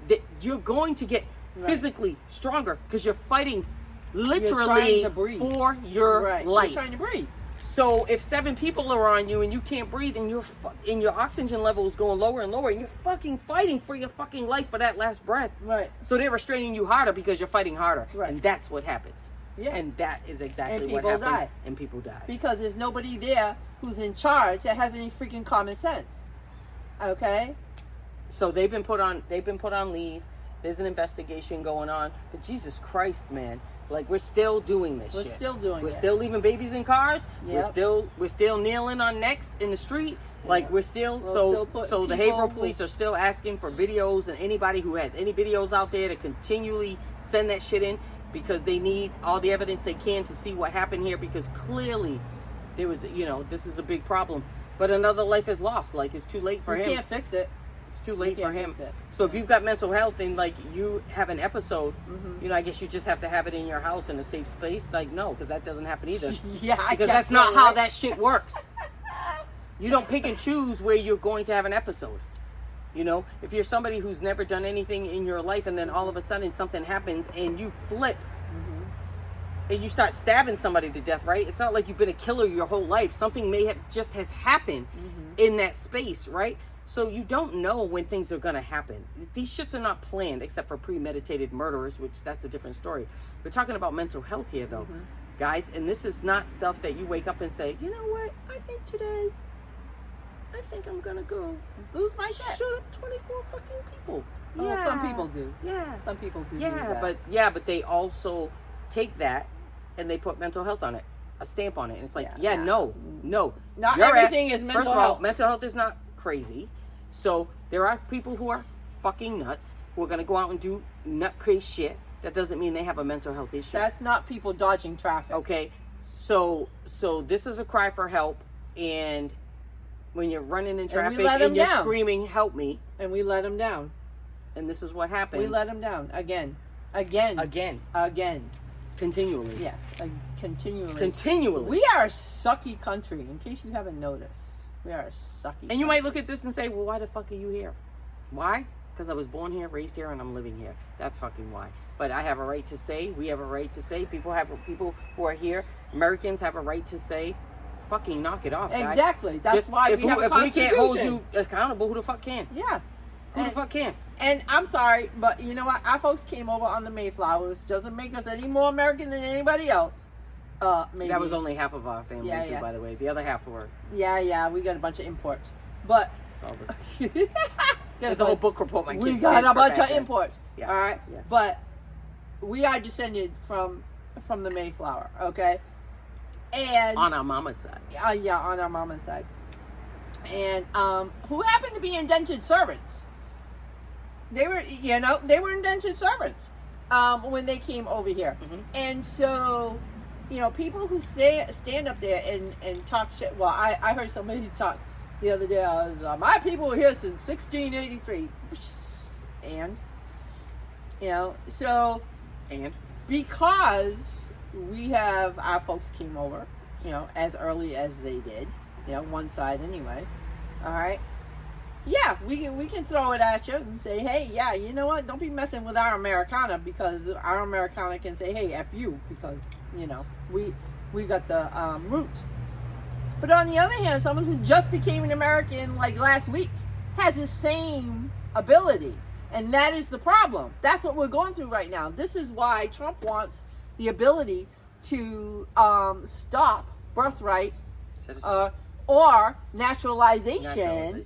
that you're going to get physically stronger because you're fighting literally for your life. You're trying to breathe. So if 7 people are on you and you can't breathe and your oxygen level is going lower and lower and you're fucking fighting for your fucking life for that last breath. Right. So they're restraining you harder because you're fighting harder. Right. And that's what happens. Yeah. And that is exactly what people happened. die. And people die. Because there's nobody there who's in charge that has any freaking common sense. Okay. So they've been put on leave. There's an investigation going on. But Jesus Christ, man. Like, we're still doing this shit. We're still doing it. We're still leaving babies in cars. Yep. We're still kneeling on necks in the street. Like, Yeah. we're still so the Haverhill police are still asking for videos, and anybody who has any videos out there to continually send that shit in, because they need all the evidence they can to see what happened here, because clearly there was, this is a big problem. But another life is lost. Like, it's too late for him. You can't fix it. It's too late for him. Fix it. So if you've got mental health and like you have an episode, I guess you just have to have it in your house in a safe space. Like, no, because that doesn't happen either. Yeah, because that's not how that shit works. You don't pick and choose where you're going to have an episode. If you're somebody who's never done anything in your life, and then all of a sudden something happens and you flip and you start stabbing somebody to death, right? It's not like you've been a killer your whole life. Something may have just has happened in that space, right? So you don't know when things are going to happen. These shits are not planned, except for premeditated murderers, which that's a different story. We're talking about mental health here, though, guys. And this is not stuff that you wake up and say, you know what? I think I'm going to go Lose my shit. shoot up 24 fucking people. Oh, Yeah. some people do. Yeah. Some people do. Yeah, do that. but they also take that and they put mental health on it, a stamp on it. And it's like, no. Not Your everything is mental First of all, health. mental health is not crazy. So there are people who are fucking nuts who are going to go out and do nut crazy shit. That doesn't mean they have a mental health issue. That's not people dodging traffic. Okay. So this is a cry for help, and when you're running in traffic and you're screaming, help me. And we let them down. And this is what happens. We let them down. Again. Continually. Yes. Continually. Continually. We are a sucky country, in case you haven't noticed. We are a sucky And you might look at this and say, well, why the fuck are you here? Why? Because I was born here, raised here, and I'm living here. That's fucking why. But I have a right to say, we have a right to say, people who are here, Americans have a right to say, fucking knock it off, guys. Exactly. That's why we have a constitution. If we can't hold you accountable, who the fuck can? Yeah. Who the fuck can? And I'm sorry, but you know what? Our folks came over on the Mayflowers. Doesn't make us any more American than anybody else. Maybe. That was only half of our family, too, by the way. The other half were... Yeah, we got a bunch of imports. But... There's a whole book report my kids We got a bunch of imports. Yeah. All right? Yeah. But we are descended from the Mayflower, okay? And... On our mama's side. On our mama's side. And who happened to be indentured servants. They were indentured servants when they came over here. And so... people who stand up there and talk shit. Well, I heard somebody talk the other day. My people were here since 1683. And, so. And? Because we have, our folks came over, as early as they did. One side anyway. All right. Yeah, we can throw it at you and say, hey, yeah, you know what? Don't be messing with our Americana, because our Americana can say, hey, F you, because, we got the roots. But on the other hand, someone who just became an American like last week has the same ability. And that is the problem. That's what we're going through right now. This is why Trump wants the ability to stop birthright or naturalization.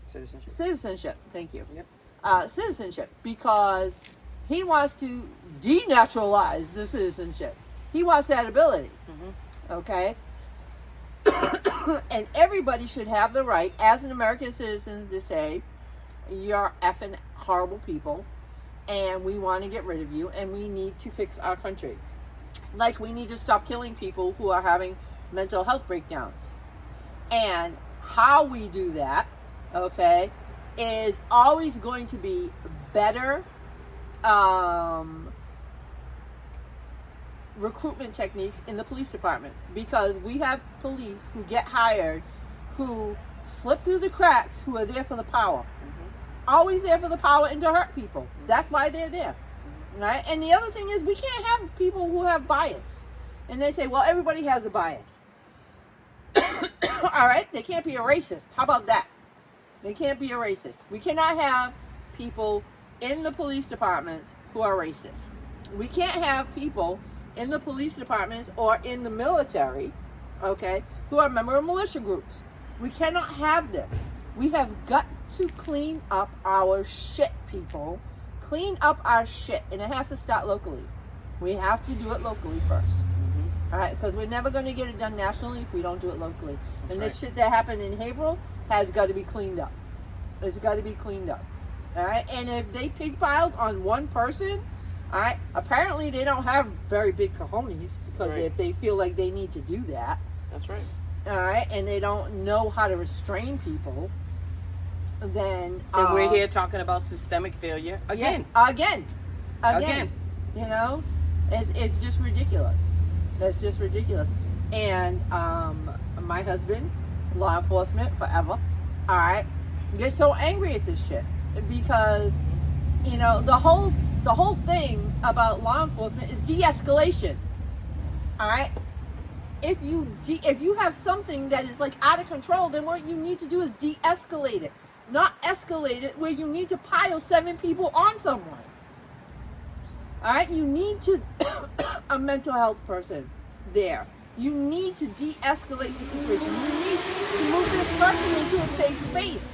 Citizenship. Thank you. Yep. Citizenship, because he wants to denaturalize the citizenship. He wants that ability. Okay? And everybody should have the right, as an American citizen, to say, you're effing horrible people, and we want to get rid of you, and we need to fix our country. Like, we need to stop killing people who are having mental health breakdowns. And how we do that, okay, is always going to be better recruitment techniques in the police departments, because we have police who get hired who slip through the cracks, who are there for the power. Always there for the power and to hurt people. That's why they're there. Right? And the other thing is, we can't have people who have bias. And they say, well, everybody has a bias. All right? They can't be a racist. How about that? They can't be a racist. We cannot have people in the police departments who are racist. We can't have people in the police departments or in the military, okay, who are member of militia groups. We cannot have this. We have got to clean up our shit, people. Clean up our shit, and it has to start locally. We have to do it locally first. All right, because we're never going to get it done nationally if we don't do it locally. And this shit that happened in Haverhill has got to be cleaned up. It's got to be cleaned up. All right, and if they pigpiled on one person, all right, apparently they don't have very big cojones, because if they feel like they need to do that. That's right. All right, and they don't know how to restrain people, then... And we're here talking about systemic failure again. Yeah, again. You know, it's just ridiculous. That's just ridiculous. And my husband, law enforcement forever, all right, gets so angry at this shit because, you know, the whole thing about law enforcement is de-escalation. All right. If you have something that is like out of control, then what you need to do is de-escalate it, not escalate it where you need to pile 7 people on someone. All right, you need to a mental health person there. You need to de-escalate the situation. You need to move this person into a safe space.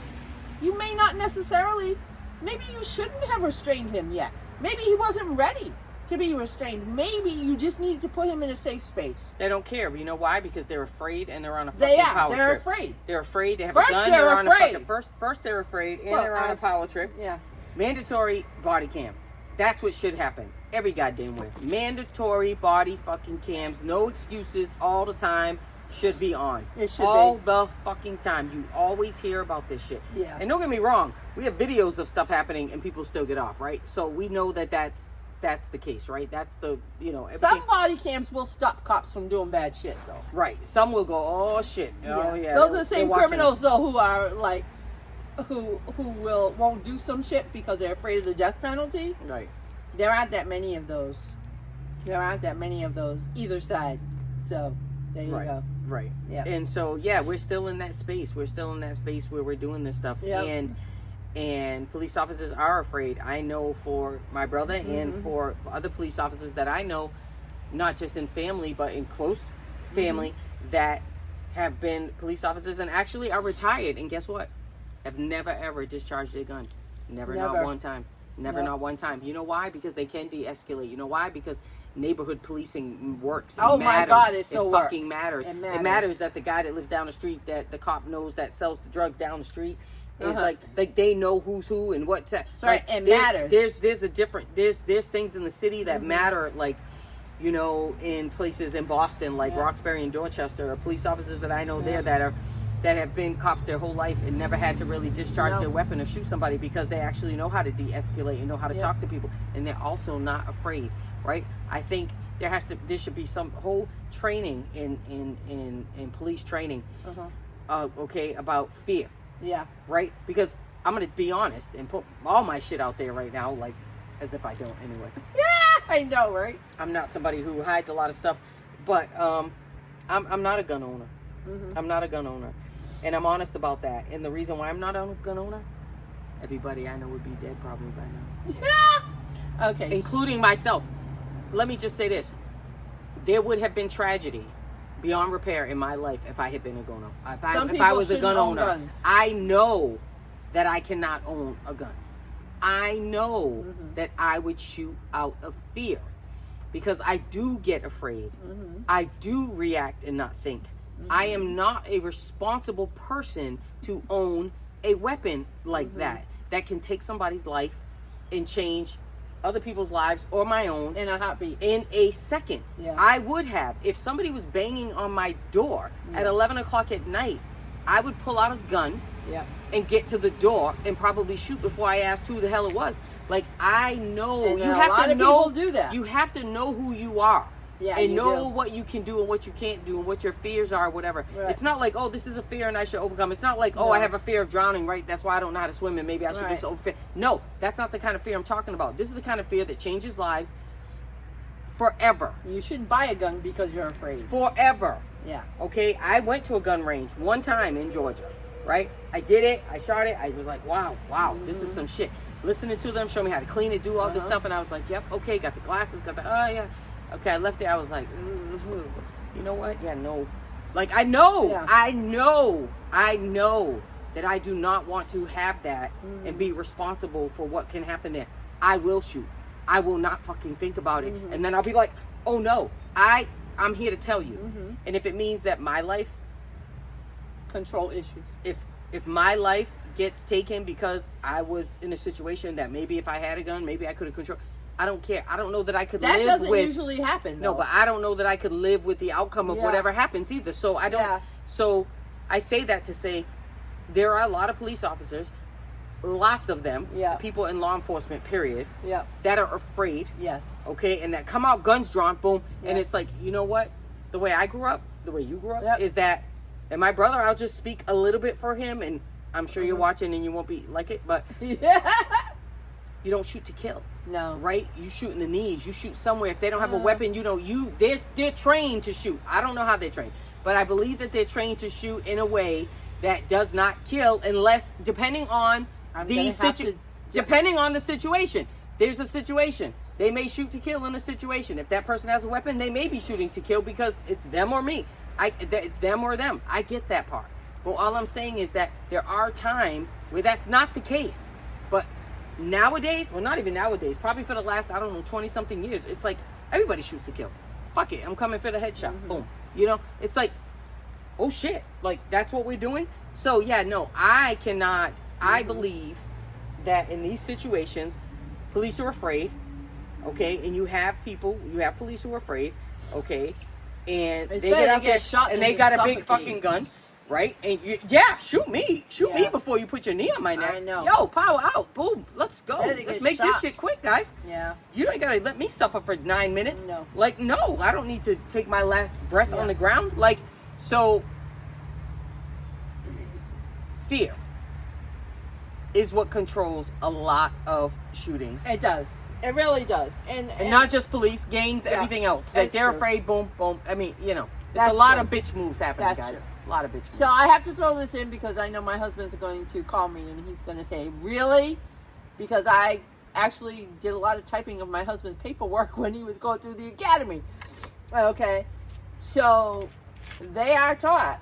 You may not necessarily, maybe you shouldn't have restrained him yet. Maybe he wasn't ready to be restrained. Maybe you just need to put him in a safe space. They don't care. You know why? Because they're afraid and they're on a fucking power trip. They're afraid. They're afraid. They have First a gun. they're They're afraid. on a fucking first they're afraid and they're on a power trip. Yeah. Mandatory body cam. That's what should happen. Every goddamn way. Mandatory body fucking cams. No excuses. All the time. Should be on. It should all be. the fucking time. You always hear about this shit. Yeah. And don't get me wrong. We have videos of stuff happening and people still get off, right? So we know that that's the case, right? That's the, you know, everything. Some body cams will stop cops from doing bad shit, though. Right. Some will go, oh shit. Oh yeah. Those are the same criminals though who are like, who won't do some shit because they're afraid of the death penalty. Right. There aren't that many of those. There aren't that many of those either side. So there you go. Right. Yeah. And so yeah, we're still in that space. We're still in that space where we're doing this stuff. Yep. And police officers are afraid. I know for my brother and for other police officers that I know, not just in family but in close family, that have been police officers and actually are retired. And guess what? Have never ever discharged their gun. Never. Not one time. Never, not one time. You know why? Because they can de-escalate. You know why? Because neighborhood policing works. It matters. My God, it fucking matters. It It matters that the guy that lives down the street, that the cop knows that sells the drugs down the street. It's like they know who's who and what. Right, it matters. There's a different. There's things in the city that matter. Like, you know, in places in Boston, like Roxbury and Dorchester, are police officers that I know there that have been cops their whole life and never had to really discharge their weapon or shoot somebody because they actually know how to de-escalate and know how to talk to people, and they're also not afraid, right? I think there should be some whole training in police training, okay, about fear. Yeah. Right? Because I'm gonna be honest and put all my shit out there right now, like as if I don't anyway. Yeah, I know, right? I'm not somebody who hides a lot of stuff, but I'm not a gun owner. I'm not a gun owner. And I'm honest about that. And the reason why I'm not a gun owner, everybody I know would be dead probably by now. Yeah. Okay. Including myself. Let me just say this. There would have been tragedy beyond repair in my life if I had been a gun owner. If I was a gun owner. Guns. I know that I cannot own a gun. I know that I would shoot out of fear. Because I do get afraid. I do react and not think. I am not a responsible person to own a weapon like that can take somebody's life and change other people's lives or my own in a heartbeat, in a second. I would have, if somebody was banging on my door at 11 o'clock at night, I would pull out a gun and get to the door and probably shoot before I asked who the hell it was. Like, I know, and you a have lot to of know, people do that. You have to know who you are. And know what you can do and what you can't do and what your fears are, whatever. Right. It's not like, oh, this is a fear and I should overcome. It's not like, oh, I have a fear of drowning, right? That's why I don't know how to swim and maybe I should do so. No, that's not the kind of fear I'm talking about. This is the kind of fear that changes lives forever. You shouldn't buy a gun because you're afraid. Forever. Yeah. Okay, I went to a gun range one time in Georgia, right? I did it. I shot it. I was like, wow, this is some shit. Listening to them, show me how to clean it, do all this stuff. And I was like, yep, okay, got the glasses, got the, okay, I left there. I was like, you know what? Yeah, no, Like, I know, Yeah. I know that I do not want to have that and be responsible for what can happen there. I will shoot. I will not fucking think about it. And then I'll be like, oh no, I'm here to tell you. And if it means that my life, Control issues. if my life gets taken because I was in a situation that maybe if I had a gun, maybe I could have controlled. I don't care. I don't know that I could That live doesn't with. usually happen, No, though. but I don't know that I could live with the outcome of Yeah. whatever happens either. So I don't. Yeah. So I say that to say there are a lot of police officers, lots of them, Yeah. people in law enforcement, period, Yeah. that are afraid, Yes. okay, and that come out guns drawn, boom, and Yeah. it's like, you know what? The way I grew up, the way you grew up, Yep. is that, and my brother, I'll just speak a little bit for him, and I'm sure you're watching and you won't be like it, but Yeah. you don't shoot to kill. No. Right? You shoot in the knees. You shoot somewhere. If they don't have a weapon, they're trained to shoot. I don't know how they're trained, but I believe that they're trained to shoot in a way that does not kill, unless depending on depending on the situation. There's a situation. They may shoot to kill in a situation. If that person has a weapon, they may be shooting to kill because it's them or me. It's them or them. I get that part. But all I'm saying is that there are times where that's not the case. But nowadays, well, not even nowadays, probably for the last, 20-something years, it's like everybody shoots to kill. Fuck it, I'm coming for the headshot. Boom. You know, it's like, oh shit, like that's what we're doing. So yeah, no, I cannot. I believe that in these situations, police are afraid. Okay, and you have police who are afraid. Okay, and It's they better get to out get there shot and than they get got a big suffocated. fucking gun. Right? And shoot me Yeah. before you put your knee on my neck. I know. Yo, power out. Boom. Let's go. Better Let's get make this shot. shit quick, guys. Yeah. You ain't gotta let me suffer for 9 minutes. No. Like, no, I don't need to take my last breath Yeah. on the ground. Like, so fear is what controls a lot of shootings. It does. It really does. And not just police, gangs, Yeah, everything else. Like, that's they're true. afraid, boom, boom. I mean, there's That's a lot true. of bitch moves happening, That's guys. true. A lot of bitch moves. So I have to throw this in because I know my husband's going to call me and he's going to say, really? Because I actually did a lot of typing of my husband's paperwork when he was going through the academy. Okay. So they are taught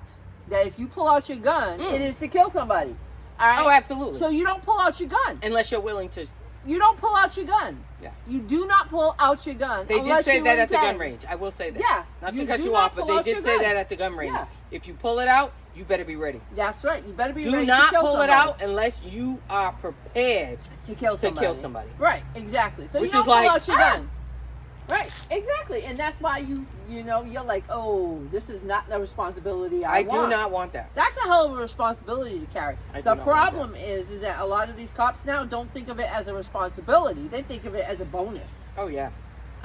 that if you pull out your gun, it is to kill somebody. All right? Oh, absolutely. So you don't pull out your gun. Unless you're willing to. You don't pull out your gun. Yeah. You do not pull out your gun. They did unless say you that at the intend. gun range. I will say that. Yeah. Not You to cut do you not off, but pull they out did your say gun. that at the gun range. Yeah. If you pull it out, you better be ready. That's right. You better be Do ready not to kill pull somebody. it out unless you are prepared To kill somebody. Right, exactly. So Which you don't is like, pull out your ah! gun. Right, exactly. And that's why you're like, oh, this is not the responsibility I want. do not want that. That's a hell of a responsibility to carry. I do The not problem is that a lot of these cops now don't think of it as a responsibility. They think of it as a bonus. Oh, yeah.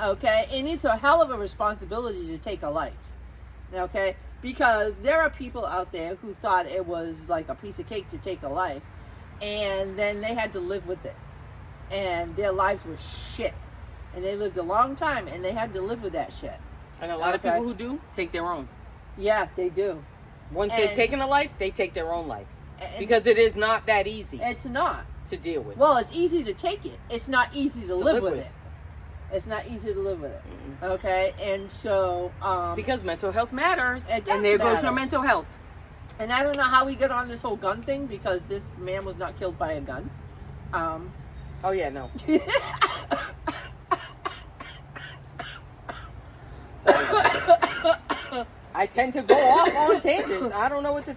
Okay? And it's a hell of a responsibility to take a life. Okay? Because there are people out there who thought it was like a piece of cake to take a life. And then they had to live with it. And their lives were shit. And they lived a long time and they had to live with that shit. And a lot of people who do take their own. Yeah, they do. Once And- they've taken a life, they take their own life. And- Because it is not that easy It's not. to deal with. Well, it's easy to take it. It's not easy to live live with with. it. It's not easy to live with it. Okay? And so, Because mental health matters. It does And there goes matter. your mental health. and I don't know how we got on this whole gun thing because this man was not killed by a gun. Oh, yeah, no. Sorry. I tend to go off on tangents. I don't know what to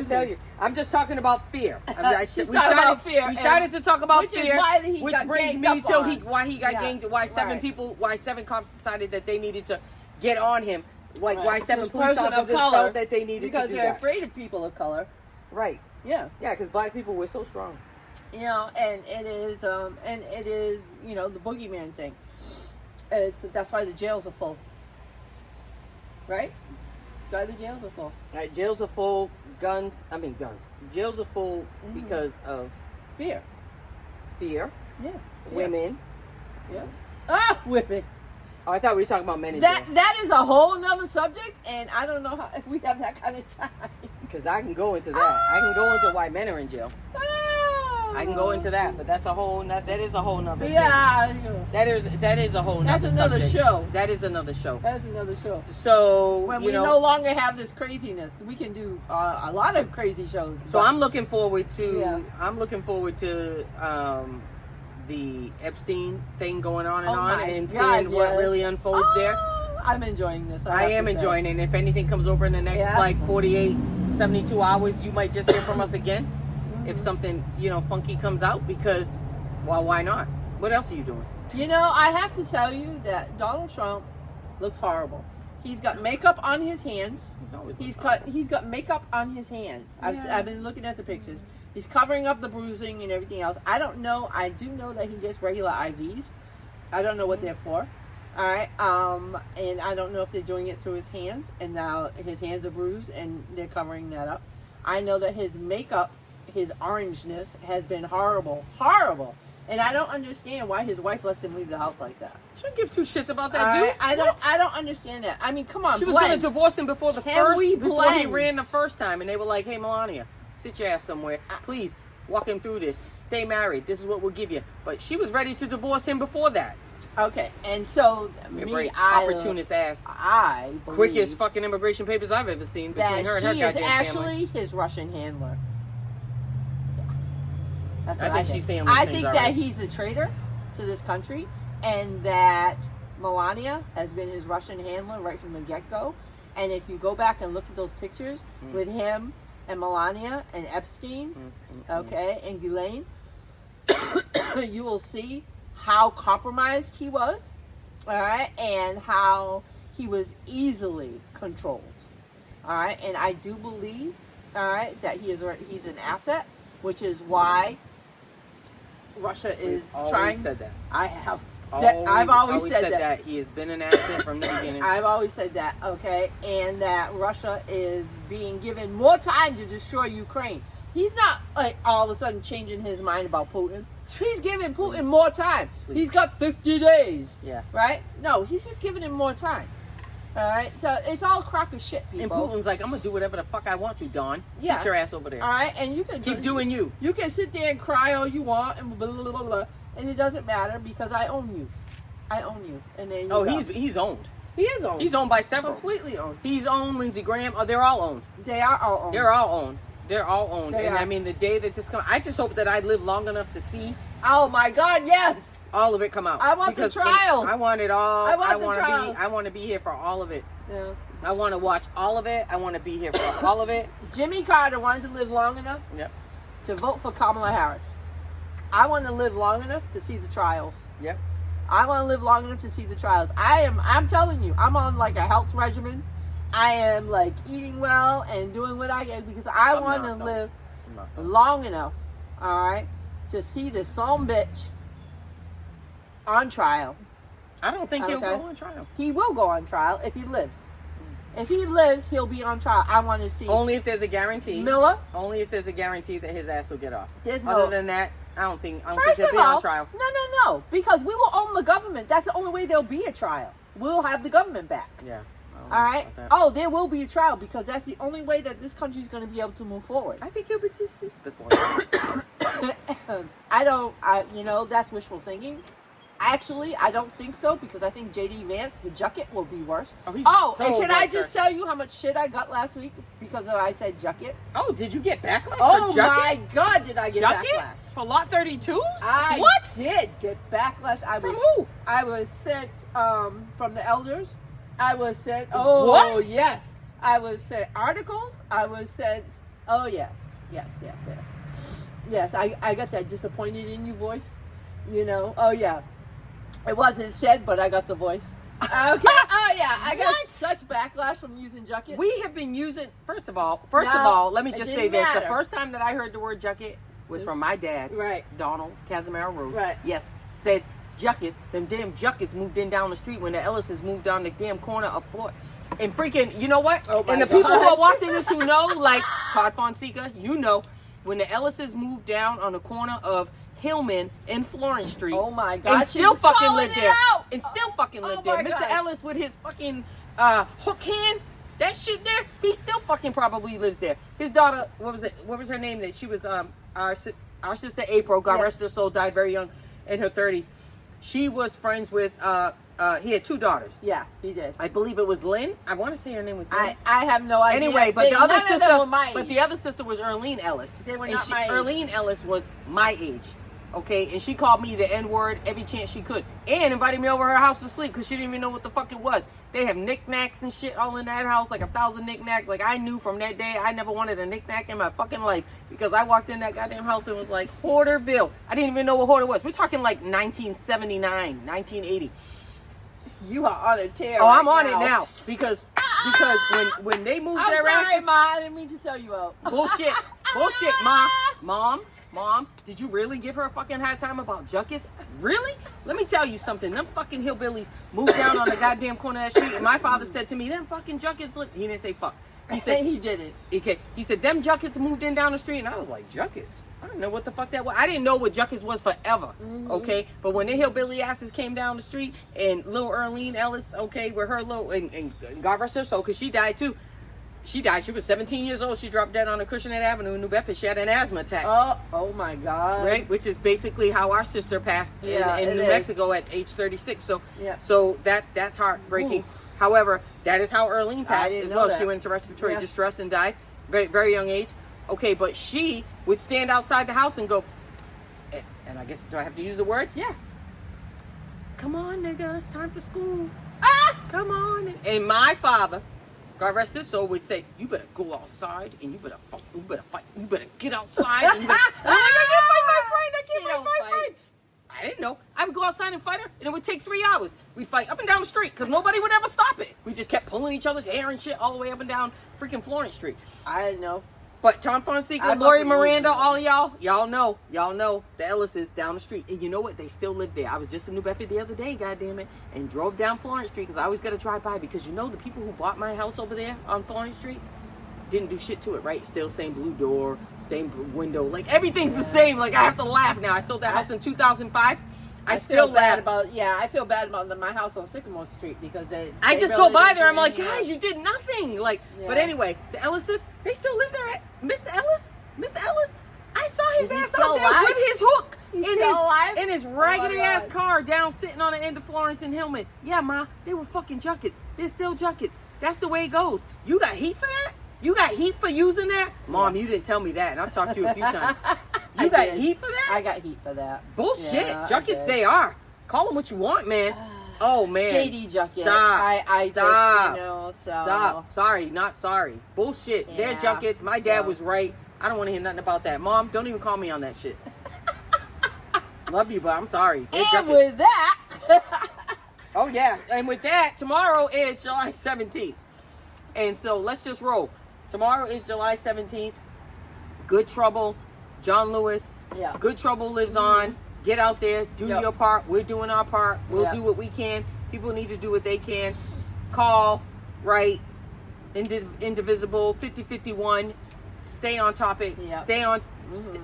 tell you. I'm just talking about fear. She's talking about fear, We started to talk about which is fear, why he which got brings ganged me up to on. why he got Yeah, ganged. Why seven cops decided that they needed to get on him. Like why seven This police person of officers color, felt that they needed to because do they're that. afraid of people of color. Right. Yeah. Yeah, because black people were so strong. You know, and it is the boogeyman thing. That's why the jails are full. Right? That's why the jails are full. Right, jails are full. Guns. Jails are full because of Fear. fear. Yeah. Women. Yeah. Women. Oh, I thought we were talking about men in jail. That is a whole nother subject, and I don't know if we have that kind of time. Because I can go into that. I can go into why men are in jail. I can go into that, but that's a whole. That is a whole nother. Yeah. That is a whole. That's another subject. show. That is another show. That's another show. So when we no longer have this craziness, we can do a lot of crazy shows. So I'm looking forward to. Yeah. I'm looking forward to the Epstein thing going on and on, and seeing what really unfolds there. I'm enjoying this. I am enjoying it. And if anything comes over in the next like 48, 72 hours, you might just hear from us again. If something, funky comes out, because, well, why not? What else are you doing? I have to tell you that Donald Trump looks horrible. He's got makeup on his hands. He's got makeup on his hands. I've been looking at the pictures. He's covering up the bruising and everything else. I don't know. I do know that he gets regular IVs. I don't know what they're for. All right. And I don't know if they're doing it through his hands, and now his hands are bruised and they're covering that up. I know that his makeup, his orangeness, has been horrible. And I don't understand why his wife lets him leave the house like that. She don't give two shits about that dude. I don't understand that. I mean, come on, she was going to divorce him before before he ran the first time, and they were like, "Hey, Melania, sit your ass somewhere, please. Walk him through this. Stay married. This is what we'll give you." But she was ready to divorce him before that. Okay, and so opportunist ass. I quickest fucking immigration papers I've ever seen between her and her goddamn family. She is actually his Russian handler. That's what I think. She's saying. I think that he's a traitor to this country, and that Melania has been his Russian handler right from the get-go. And if you go back and look at those pictures with him and Melania and Epstein, and Ghislaine, you will see how compromised he was, all right, and how he was easily controlled, all right. And I do believe, all right, that he's an asset, which is why Russia is trying. Said that. I have. I've always said that. He has been an asset from the beginning. I've always said that, okay, and that Russia is being given more time to destroy Ukraine. He's not like all of a sudden changing his mind about Putin. He's giving Putin more time. He's got 50 days. Yeah. Right? No, he's just giving him more time. All right? So it's all crock of shit, people. And Putin's like, I'm going to do whatever the fuck I want to, Don. Sit your ass over there. All right? And you can keep doing you. You can sit there and cry all you want and blah, blah, blah, blah, and it doesn't matter because I own you. I own you. And then he's owned. He is owned. He's owned by several. Completely owned. He's owned Lindsey Graham. Oh, they're all owned. They are all owned. They're all owned. They're all owned. They and are. I mean, the day that this comes, I just hope that I live long enough to see. Oh my God, yes. All of it come out. I want the trials. I want it all. I want to be here for all of it. Yeah. I want to watch all of it. I want to be here for all of it. Jimmy Carter wanted to live long enough to vote for Kamala Harris. I want to live long enough to see the trials. Yep. I want to live long enough to see the trials. I'm telling you, I'm on like a health regimen. I am like eating well and doing what I can because I want to live long enough, all right, to see this son bitch on trial. I don't think he'll go on trial. He will go on trial if he lives. If he lives, he'll be on trial. I want to see. Only if there's a guarantee. Miller? Only if there's a guarantee that his ass will get off. There's Other than that, I don't think he'll be all, on trial. No. Because we will own the government. That's the only way there'll be a trial. We'll have the government back. Yeah. All right? Oh, there will be a trial because that's the only way that this country is going to be able to move forward. I think he'll be deceased before that. That's wishful thinking. Actually, I don't think so because I think J.D. Vance, the Jucket, will be worse. And can I just tell you how much shit I got last week because I said Jucket? Oh, did you get backlash for Jucket? Oh my God, did I get backlash? For Lot 32s? I did get backlash. From who? I was sent from the elders. I was sent, what? Yes. I was sent articles. I was sent, yes. Yes, I got that disappointed in you voice. Oh yeah. It wasn't said, but I got the voice. Okay. I got such backlash from using Jucket. We have been using, first of all, let me just say this. The first time that I heard the word Jucket was from my dad, right? Donald Casimiro Rose. Right. Yes. Said Juckets, them damn Juckets moved in down the street when the Ellises moved down the damn corner of Florida. And freaking, you know what? Oh my and the God. people who are watching this who know, like Todd Fonseca, when the Ellises moved down on the corner of Hillman and Florence Street. Oh my God. And still fucking lived there. Out. And still fucking lived there. Mr. God. Ellis with his fucking hook hand, that shit there, he still fucking probably lives there. His daughter, what was her name? That she was our our sister April, God Yeah. rest her soul, died very young, in her 30s. She was friends with. He had 2 daughters. Yeah, he did. I believe it was Lynn. I want to say her name was Lynn. I have no idea. Anyway, but the other none of them sister, were my but age. the other sister was Earlene Ellis. They were and not my age. Earlene Ellis was my age. Okay, and she called me the N-word every chance she could, and invited me over her house to sleep because she didn't even know what the fuck it was. They have knickknacks and shit all in that house, like 1,000 knickknacks. Like, I knew from that day I never wanted a knickknack in my fucking life because I walked in that goddamn house and it was like Hoarderville. I didn't even know what hoarder was. We're talking like 1979, 1980. You are on a tear. Oh, right I'm on now. it now because when they moved I'm their sorry, asses. Ma. I didn't mean to sell you out. Bullshit, mom, did you really give her a fucking hard time about junkets? Really? Let me tell you something. Them fucking hillbillies moved down on the goddamn corner of that street, and my father said to me, them fucking junkets look. He didn't say fuck. He said He did it. Okay. He said them junkets moved in down the street, and I was like, junkets? I didn't know what the fuck that was. I didn't know what junkets was forever. Okay, but when the hillbilly asses came down the street, and little Earlene Ellis, okay, with her little and God rest her soul, because she died too. She died. She was 17 years old. She dropped dead on Acushnet Avenue in New Bedford. She had an asthma attack. Oh my God. Right, which is basically how our sister passed in New Mexico at age 36. So, Yeah. so that's heartbreaking. Oof. However, that is how Earlene passed didn't as know well. that. She went into respiratory Yeah. distress and died, very very young age. Okay, but she would stand outside the house and go, and I guess do I have to use the word? Yeah. Come on, nigga, it's time for school. Ah! Come on, and my father, God rest his soul, would say, "You better go outside and you better fuck, you better fight, you better get outside." And you better, I'm like, I can't fight my friend. I She can't fight don't my fight. friend. I didn't know. I would go outside and fight her, and it would take 3 hours. We'd fight up and down the street because nobody would ever stop it. We just kept pulling each other's hair and shit all the way up and down freaking Florence Street. I didn't know. But Tom Fonseca, I Lori must have Miranda, moved. all y'all know the Ellises down the street. And you know what? They still live there. I was just in New Bedford the other day, goddammit, and drove down Florence Street because I always got to drive by because you know the people who bought my house over there on Florence Street didn't do shit to it, right? Still same blue door, same window. Like, everything's the same. Like, I have to laugh now. I sold that house in 2005. I still feel bad laugh. I feel bad about my house on Sycamore Street because I they just really go by didn't there. I'm do like, anything. guys, you did nothing. Like, Yeah. but anyway, the Ellises, they still live there. Mr. Ellis, I saw his Is he ass still out there alive? with his hook He's in still his alive? in his Oh raggedy my ass God. car down sitting on the end of Florence and Hillman. Yeah, Ma, they were fucking junkets. They're still junkets. That's the way it goes. You got heat for that? You got heat for using that? Mom, you didn't tell me that, and I've talked to you a few times. You I got did. heat for that? I got heat for that. Bullshit. Yeah, I Junkets did. they are. Call them what you want, man. Oh, man. JD junket. Stop. I Stop. just, you know, so. Stop. Sorry, not sorry. Bullshit. They're Yeah. junkets. My dad So. was right. I don't want to hear nothing about that. Mom, don't even call me on that shit. Love you, but I'm sorry. They're And junkets. with that, Oh, yeah. And with that, tomorrow is July 17th. And so let's just roll. Tomorrow is July 17th. Good Trouble, John Lewis. Yeah. Good Trouble lives on. Get out there. Do Yep. your part. We're doing our part. We'll Yep. do what we can. People need to do what they can. Call, write, indivisible, 5051. Stay on topic. Yep. Stay on.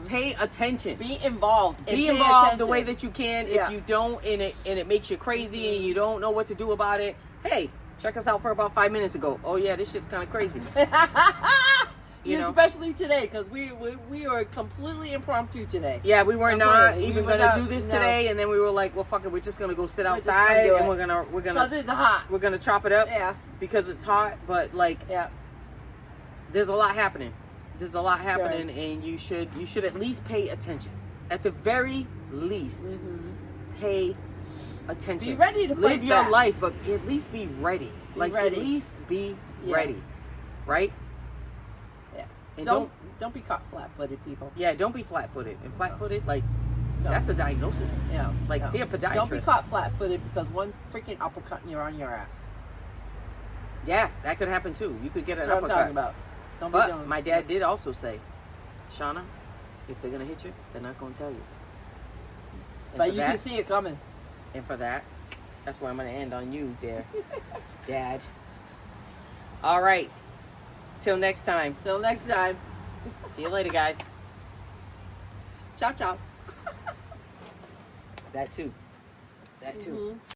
Pay attention. be involved. And Be pay involved the attention. way that you can. Yeah. If you don't, and it makes you crazy, and you don't know what to do about it, hey, check us out for about 5 minutes ago. Oh yeah, this shit's kind of crazy. You know? Especially today, because we are completely impromptu today. Yeah, we were not Completely. even We were gonna not- do this no. today, and then we were like, well, fuck it, we're just gonna go sit just gonna outside, do and it. we're Because gonna it's hot. we're gonna chop it up, Yeah. because it's hot. But like, Yeah. there's a lot happening. There's a lot happening, Yes. and you should at least pay attention. At the very least, pay attention. Be ready to live fight your back. life, but at least be ready. Like ready. at least be Yeah. ready, right? Yeah. And Don't be caught flat-footed, people. Yeah, don't be flat-footed. And flat-footed, like No. that's a diagnosis. Yeah. Like, no. see a podiatrist. Don't be caught flat-footed because one freaking uppercut and you're on your ass. Yeah, that could happen too. You could get an That's what I'm uppercut. talking about. Don't be But doing my dad did also say, Shawna, if they're gonna hit you, they're not gonna tell you. And But for you that, can see it coming. And for that, that's where I'm gonna end on you, there, Dad. All right. Till next time. Till next time. See you later, guys. Ciao, ciao. That too. That too.